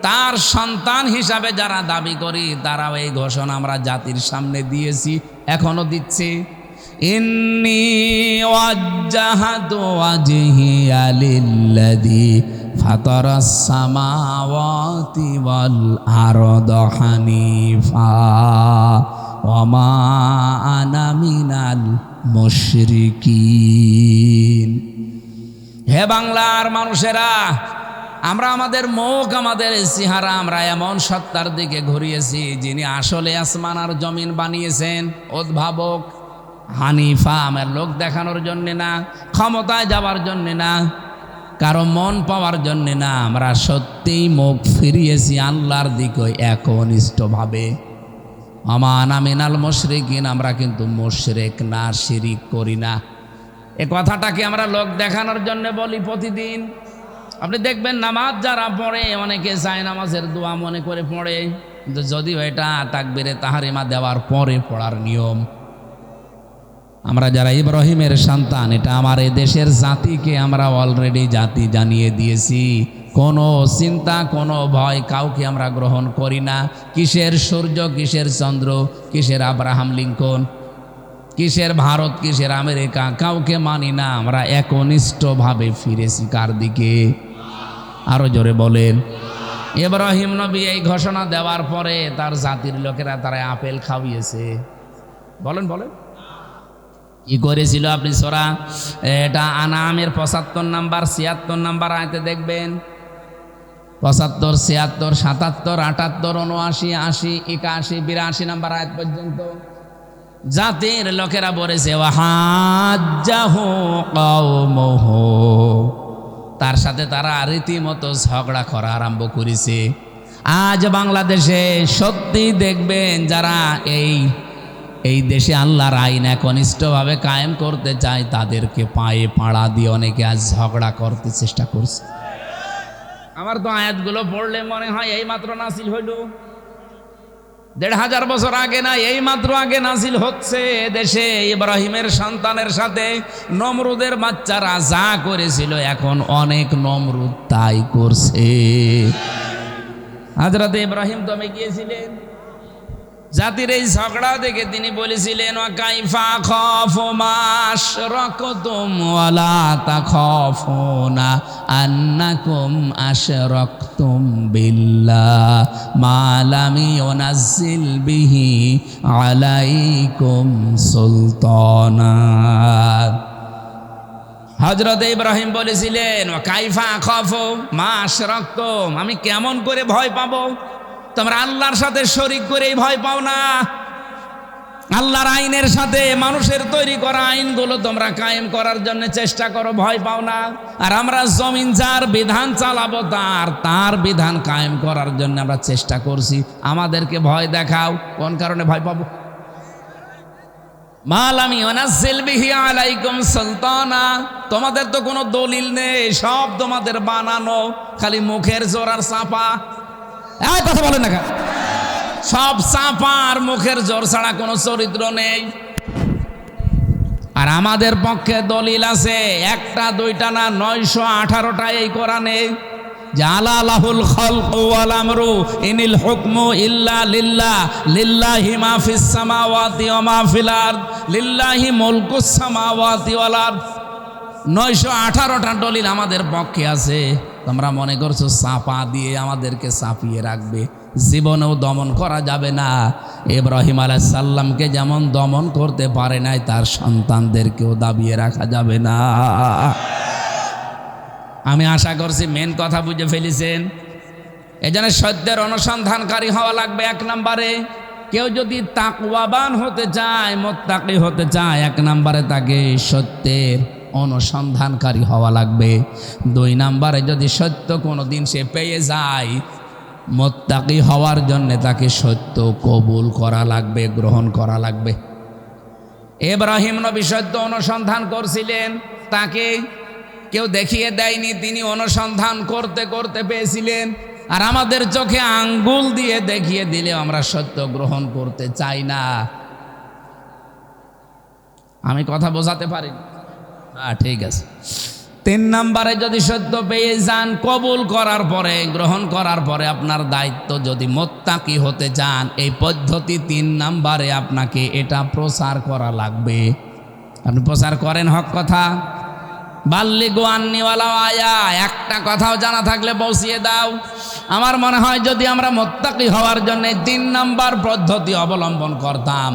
তার সন্তান হিসাবে যারা দাবি করি, তারাও এই ঘোষণা আমরা জাতির সামনে দিয়েছি, এখনো দিচ্ছি। ইন্নী ওয়াজ্জাহাতু ওয়াজহিয়া লিল্লাযী ফাতারাস সামাওয়াতি ওয়াল আরদা হানিফা ওয়া মা আনা মিনাল মুশরিকিন। হে বাংলার মানুষেরা, আমরা আমাদের মুখ, আমাদের চেহারা আমরা এমন সত্তার দিকে ঘুরিয়েছি যিনি আসলে আসমান আর জমিন বানিয়েছেন। উদ্ভাবক হানিফা, আমার লোক দেখানোর জন্যে না, ক্ষমতায় যাওয়ার জন্যে না, কারো মন পাওয়ার জন্যে না। আমরা সত্যিই মুখ ফিরিয়েছি আল্লাহর দিকে একনিষ্ঠভাবে। আমান আমিনাল মুশরিকিন, আমরা কিন্তু মুশরিক না, শিরিক করি না। এ কথাটাকে আমরা লোক দেখানোর জন্য বলি প্রতিদিন। আপনি দেখবেন নামাজ যারা পড়ে অনেকে চায় নামাজের দোয়া মনে করে পড়ে, কিন্তু যদিও এটা তাকবীরে তাহরিমা দেওয়ার পরে পড়ার নিয়ম। আমরা যারা ইব্রাহিমের সন্তান, এটা আমার এই দেশের জাতিকে আমরা অলরেডি জাতি জানিয়ে দিয়েছি। কোনো চিন্তা, কোনো ভয় কাউকে আমরা গ্রহণ করি না। কিসের সূর্য, কিসের চন্দ্র, কিসের আব্রাহাম লিঙ্কন, কিসের ভারত, কিসের আমেরিকা, কাউকে মানি না। আমরা একনিষ্ঠভাবে ফিরেছি কার দিকে? আরো জোরে বলেন। ইব্রাহিম নবী এই ঘোষণা দেওয়ার পরে তার জাতির লোকেরা তারা আপেল খাওয়িয়েছে। বলেন বলেন কি করেছিল? আপনি সূরা এটা আনামের 75 নাম্বার 76 নাম্বার আয়াতে দেখবেন। 75, 76, 77, 78, 79, 80, 81, 82 নাম্বার আয়াত পর্যন্ত জাতির লোকেরা বলেছে ওয়াহাজ্জাহু কওমুহু, তার সাথে তারা রীতিমতো ঝগড়া করা আরম্ভ করেছে। আজ বাংলাদেশে সত্যি দেখবেন যারা এই দেশে আল্লাহর আইন একনিষ্ঠভাবে কায়েম করতে চায় তাদেরকে পায়ে পাড়া দিয়ে অনেকে আজ ঝগড়া করতে চেষ্টা করছে। আমার তো আয়াতগুলো পড়লে মনে হয় এই মাত্র নাসিল হইল, 1500 বছর আগে না, এই মাত্র আগে নাসিল হচ্ছে। দেশে ইব্রাহিমের সন্তানের সাথে নমরুদের বাচ্চারা যা করেছিল এখন অনেক নমরুদ তাই করছে। হযরত ইব্রাহিম তো গিয়েছিলেন, জাতির এই ঝগড়া দেখে তিনি বলেছিলেন ওয়াকাইফা খাফু মা আশরাকতুম ওয়ালা তাখাফুনা আন্নাকুম আশরাকতুম বিল্লাহ মা লাম ইউনাজ্জিল বিহি আলাইকুম সুলতানা। হযরত ইব্রাহিম বলেছিলেন ওয়াকাইফা খাফু মা আশরাকতুম, আমি কেমন করে ভয় পাবো? তোমরা আল্লাহর সাথে শরীক করেই ভয় পাও না। আল্লাহর আইনের সাথে মানুষের তৈরি করা আইনগুলো তোমরা কায়েম করার জন্য চেষ্টা করো, ভয় পাও না। আর আমরা জমিন যার বিধান চালাবো তার বিধান কায়েম করার জন্য আমরা চেষ্টা করছি। আমাদেরকে ভয় দেখাও, কোন কারণে ভয় পাবো? মা লাম ইউনাজ্জিল বিহি আলাইকুম সুলতানা, তোমাদের তো কোনো দলিল নেই, সব তোমাদের বানানো, খালি মুখের জোর আর চাপা। এই কথা বলেন না, সব চাপা আর মুখের জোর ছাড়া কোনো চরিত্র নেই। আর আমাদের পক্ষে দলিল আছে, একটা দুইটা না, 918টা এই কোরআনে। জালা লাহুল খালকু ওয়াল আমরু ইনিল হুকমু ইল্লা লিল্লাহ লিল্লাহি মা ফিস সামাওয়াতি ওয়া মা ফিল আরদ লিল্লাহি মুলকুস সামাওয়াতি ওয়াল আরদ। 918টা দলিল আমাদের পক্ষে আছে। তোমরা মনে করছো চাপা দিয়ে আমাদেরকে চাপিয়ে রাখবে? জীবনেও দমন করা যাবে না। ইব্রাহিম আলাইহিস সালামকে যেমন দমন করতে পারে নাই, তার সন্তানদেরকেও দাবিয়ে রাখা যাবে না। আমি আশা করছি মেন কথা বুঝে ফেলেছেন। এজন্য সত্যের অনুসন্ধানকারী হওয়া লাগবে 1 নম্বরে। কেউ যদি তাকওয়াবান হতে চায়, মুত্তাকি হতে চায়, 1 নম্বরে তাকে সত্যের অনুসন্ধানকারী হওয়া লাগবে। 2 নম্বরে যদি সত্য কোনো দিন সে পেয়ে যায়, মুত্তাকি হওয়ার জন্য তাকে সত্য কবুল করা লাগবে, গ্রহণ করা লাগবে। ইব্রাহিম নবী সত্য অনুসন্ধান করছিলেন, তাকে কেউ দেখিয়ে দেয়নি, তিনি অনুসন্ধান করতে করতে পেয়েছিলেন। আর আমাদের চোখে আঙ্গুল দিয়ে দেখিয়ে দিলে আমরা সত্য গ্রহণ করতে চাই না। আমি কথা বোঝাতে পারি? হ্যাঁ, ঠিক আছে। 3 নম্বরে যদি সত্য পেয়ে যান, কবুল করার পরে, গ্রহণ করার পরে আপনার দায়িত্ব, যদি মুত্তাকি হতে চান, এই পদ্ধতি 3 নম্বরে আপনাকে এটা প্রচার করা লাগবে। আপনি প্রচার করেন হক কথা। বাল্লিগু আন্নি ওয়ালাউ আয়া, একটা কথাও জানা থাকলে পৌঁছিয়ে দাও। আমার মনে হয় যদি আমরা মুত্তাকি হওয়ার জন্য 3 নম্বর পদ্ধতি অবলম্বন করতাম,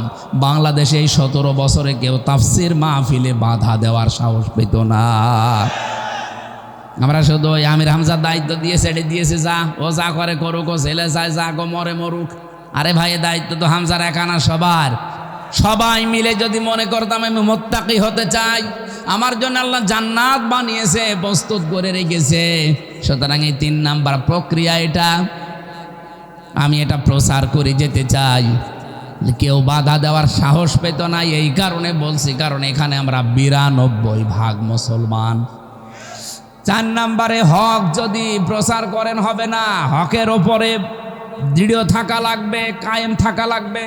বাংলাদেশে এই 17 বছরে কেউ তাফসির মাহফিলে বাধা দেওয়ার সাহস পেত না। আমরা শুধু ওই আমির হামজার দায়িত্ব দিয়ে ছেড়ে দিয়েছে, যা ও যা করে করুক, ও ছেলে চায় যা গো মরে মরুক। আরে ভাই, দায়িত্ব তো হামজার একা না, সবার। সবাই মিলে যদি মনে করতাম আমি মুত্তাকি হতে চাই, আমার জন্য আল্লাহ জান্নাত বানিয়েছে, প্রস্তুত করে রেখেছে। সুতরাং এই 3 নাম্বার প্রক্রিয়া, এটা আমি এটা প্রচার করে যেতে চাই। কেউ বাধা দেওয়ার সাহস পেত না, এই কারণে বলছি, কারণ এখানে আমরা 92% মুসলমান। 4 নাম্বারে হক যদি প্রচার করেন হবে না, হকের ওপরে দৃঢ় থাকা লাগবে, কায়েম থাকা লাগবে।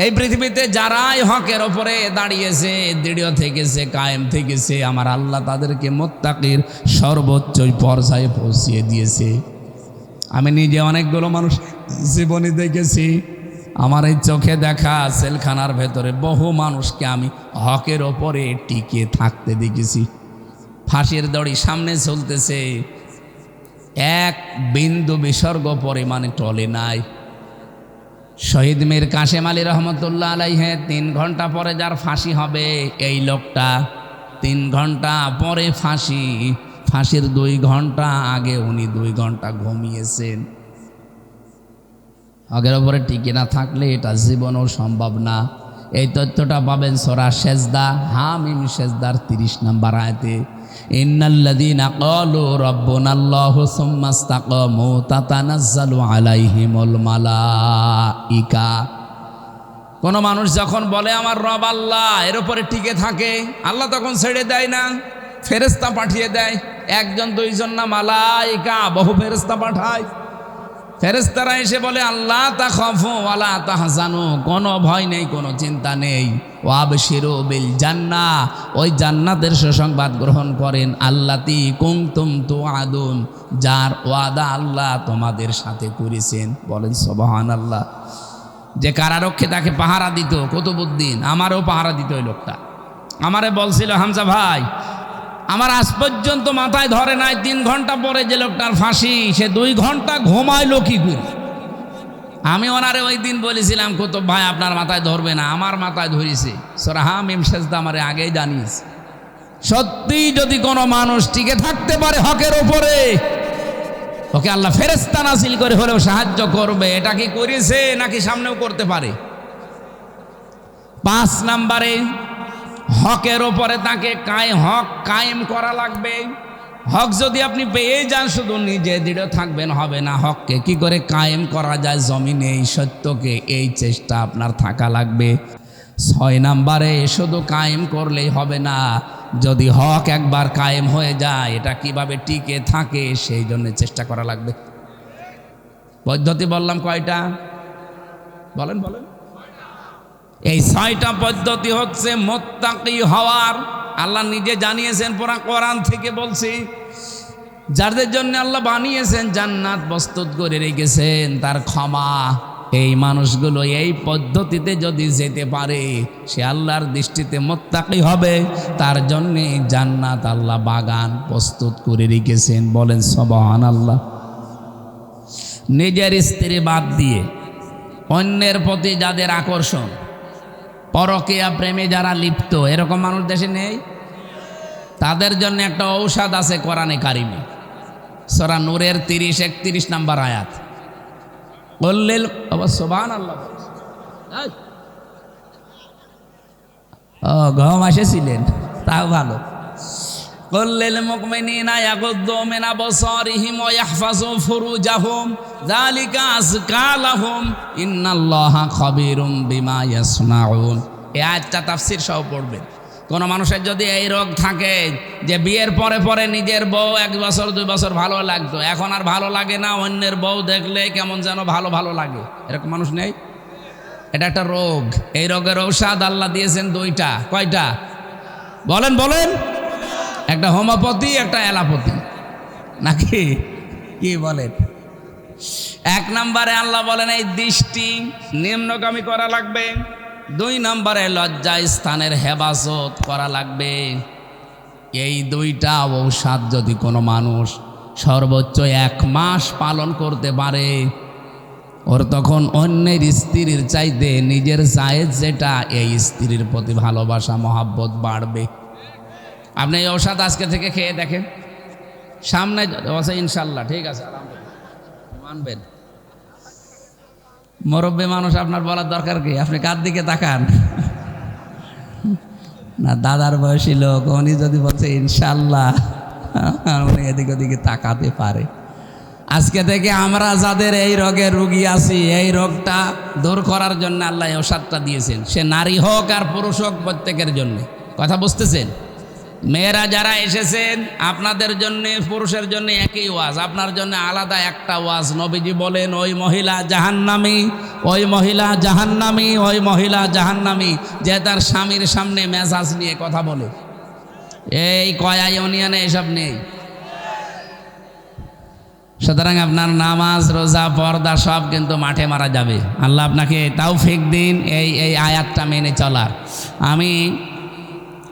এই পৃথিবীতে যারাই হকের ওপরে দাঁড়িয়েছে, দৃঢ় থেকেছে, কায়েম থেকেছে, আমার আল্লাহ তাদেরকে মুত্তাকির সর্বোচ্চ পর্যায়ে পৌঁছিয়ে দিয়েছে। আমি নিজে অনেকগুলো মানুষ জীবনে দেখেছি, আমার এই চোখে দেখা সেলখানার ভেতরে বহু মানুষকে আমি হকের ওপরে টিকে থাকতে দেখেছি। ফাঁসির দড়ি সামনে চলতেছে, 1 বিন্দু বিসর্গ পরিমাণে টলে নাই। শহীদ মীর কাশেম আলী রহমতুল্লাহ আলাইহে 3 ঘন্টা পরে যার ফাঁসি হবে, এই লোকটা 3 ঘন্টা পরে ফাঁসি, ফাঁসির 2 ঘন্টা আগে উনি 2 ঘন্টা ঘুমিয়েছেন। হকের ওপরে টিকে না থাকলে এটা জীবনও সম্ভব না। এই তথ্যটা পাবেন সূরা সেজদা, হামিম সেজদার 30 নম্বর আয়াতে। ইন্নাল্লাযীনা ক্বালু রাব্বুনাল্লাহু সুম্মা ইসতাকামু তাতানাজ্জালু আলাইহিমুল মালাইকা। কোন মানুষ যখন বলে আমার রব আল্লাহ, এর উপরে টিকে থাকে, আল্লাহ তখন ছেড়ে দেয় না, ফেরেশতা পাঠিয়ে দেয়। 1 জন 2 জন না, মালাইকা বহু ফেরেশতা পাঠায়। ফেরেশতারা এসে বলে আল্লাহ তাখাফু ওয়ালা তাহজানু, কোনো ভয় নেই, কোনো চিন্তা নেই। ওয়াবশিরু বিল জান্নাহ, ওই জান্নাতের সুসংবাদ গ্রহণ করেন। আল্লাতী কুনতুম তুআদুন, যার ওয়াদা আল্লাহ তোমাদের সাথে করেছেন। বলেন সুবহানাল্লাহ। যে কারারক্ষী তাকে পাহারা দিত কুতুবউদ্দিন, আমারও পাহারা দিত ওই লোকটা। আমারে বলছিল হামজা ভাই, আমার আজ পর্যন্ত মাথায় ধরে নাই 3 ঘন্টা পরে যে লোকটার ফাঁসি, সে 2 ঘন্টা ঘুমাইলো কি করে। আমি ওনারে ওই দিন বলেছিলাম, কুতুব ভাই আপনার মাথায় ধরবে না, আমার মাথায় ধরেছে। সূরা হামিম সেজদা আমারে আগেই জানিয়েছে। সত্যি যদি কোনো মানুষ টিকে থাকতে পারে হকের ওপরে, ওকে আল্লাহ ফেরেশতা নাজিল করে হলেও সাহায্য করবে। এটা কি করেছে নাকি সামনেও করতে পারে? 5 নম্বরে হকের ওপরে তাকে হক কায়েম করা লাগবে। হক যদি আপনি পেয়ে যান, শুধু নিজে দৃঢ় থাকবেন হবে না, হককে কি করে কায়েম করা যায় জমিনে, এই সত্যকে, এই চেষ্টা আপনার থাকা লাগবে। 6 নম্বরে শুধু কায়েম করলেই হবে না, যদি হক একবার কায়েম হয়ে যায়, এটা কিভাবে টিকে থাকে সেই জন্য চেষ্টা করা লাগবে। পদ্ধতি বললাম কয়টা? বলেন বলেন। এই 6টা পদ্ধতি হচ্ছে মুত্তাকি হওয়ার। আল্লাহ নিজে জানিয়েছেন, পুরা কোরআন থেকে বলছি, যাদের জন্য আল্লাহ বানিয়েছেন, জান্নাত প্রস্তুত করে রেখেছেন, তার ক্ষমা। এই মানুষগুলো এই পদ্ধতিতে যদি যেতে পারে, সে আল্লাহর দৃষ্টিতে মুত্তাকি হবে। তার জন্যে জান্নাত আল্লাহ বাগান প্রস্তুত করে রেখেছেন। বলেন সুবহানাল্লাহ। নিজের স্ত্রী বাদ দিয়ে অন্যের প্রতি যাদের আকর্ষণ, পরকীয়া প্রেমে যারা লিপ্ত, এরকম মানুষ দেশে নেই? তাদের জন্য একটা ঔষধ আছে কোরআনে কারিমে, সূরা নূরের 30-31 নম্বর আয়াত। বললেন সুবহানাল্লাহ। গম আসেছিলেন, তাও ভালো। কুল্লিল মুমিনিনা ইয়াগুদ্দু মিন আবসারিহিম ওয়া ইয়াহফাযু ফুরুজাহুম যালিকা আযকা লাহুম ইন্নাল্লাহা খাবীরুম বিমা ইয়াসনাউন। এই আয়াতটা তাফসীর সহ পড়বেন। কোন মানুষের যদি এই রোগ থাকে যে বিয়ের পরে পরে নিজের বউ 1 বছর 2 বছর ভালো লাগতো, এখন আর ভালো লাগে না, অন্যের বউ দেখলে কেমন যেন ভালো ভালো লাগে, এরকম মানুষ নেই? এটা একটা রোগ। এই রোগের ঔষধ আল্লাহ দিয়েছেন 2টা। কয়টা? বলেন বলেন। একটা হোমিওপ্যাথি, একটা অ্যালোপ্যাথি, নাকি কি বলেন? 1 নম্বরে আল্লাহ বলেন এই দৃষ্টি নিম্নগামী করা লাগবে। 2 নম্বরে লজ্জা স্থানের হেফাজত করা লাগবে। এই 2টা ঔষধ যদি কোনো মানুষ সর্বোচ্চ 1 মাস পালন করতে পারে, ওর তখন অন্যের স্ত্রীর চাইতে নিজের জায়েজ যেটা, এই স্ত্রীর প্রতি ভালোবাসা মহাব্বত বাড়বে। আপনি এই ঔষধ আজকে থেকে খেয়ে দেখেন, সামনে আছে ইনশাল্লাহ, ঠিক আছে, আলহামদুলিল্লাহ, মানবেন। মুরব্বী মানুষ, আপনার বলার দরকার কি? আপনি কার দিকে তাকান? না, দাদার বয়সী লোক, উনি যদি বলছে ইনশাল্লাহ, উনি এদিক ওদিকে তাকাতে পারে। আজকে থেকে আমরা যাদের এই রোগের রুগী আছি, এই রোগটা দূর করার জন্য আল্লাহ এই ওষুধটা দিয়েছেন। সে নারী হোক আর পুরুষ হোক, প্রত্যেকের জন্য। কথা বুঝতেছেন? মেয়েরা যারা এসেছেন, আপনাদের জন্য পুরুষের জন্য একই ওয়াজ, আপনার জন্য আলাদা একটা ওয়াজ। নবীজি বলেন, ওই মহিলা জাহান্নামী, ওই মহিলা জাহান্নামী, ওই মহিলা জাহান্নামী, যে তার স্বামীর সামনে মেজাজ নিয়ে কথা বলে। এই কয়া ইউনিয়নে এসব নেই। সুতরাং আপনার নামাজ, রোজা, পর্দা সব কিন্তু মাঠে মারা যাবে। আল্লাহ আপনাকে তৌফিক দিন এই আয়াতটা মেনে চলার। আমি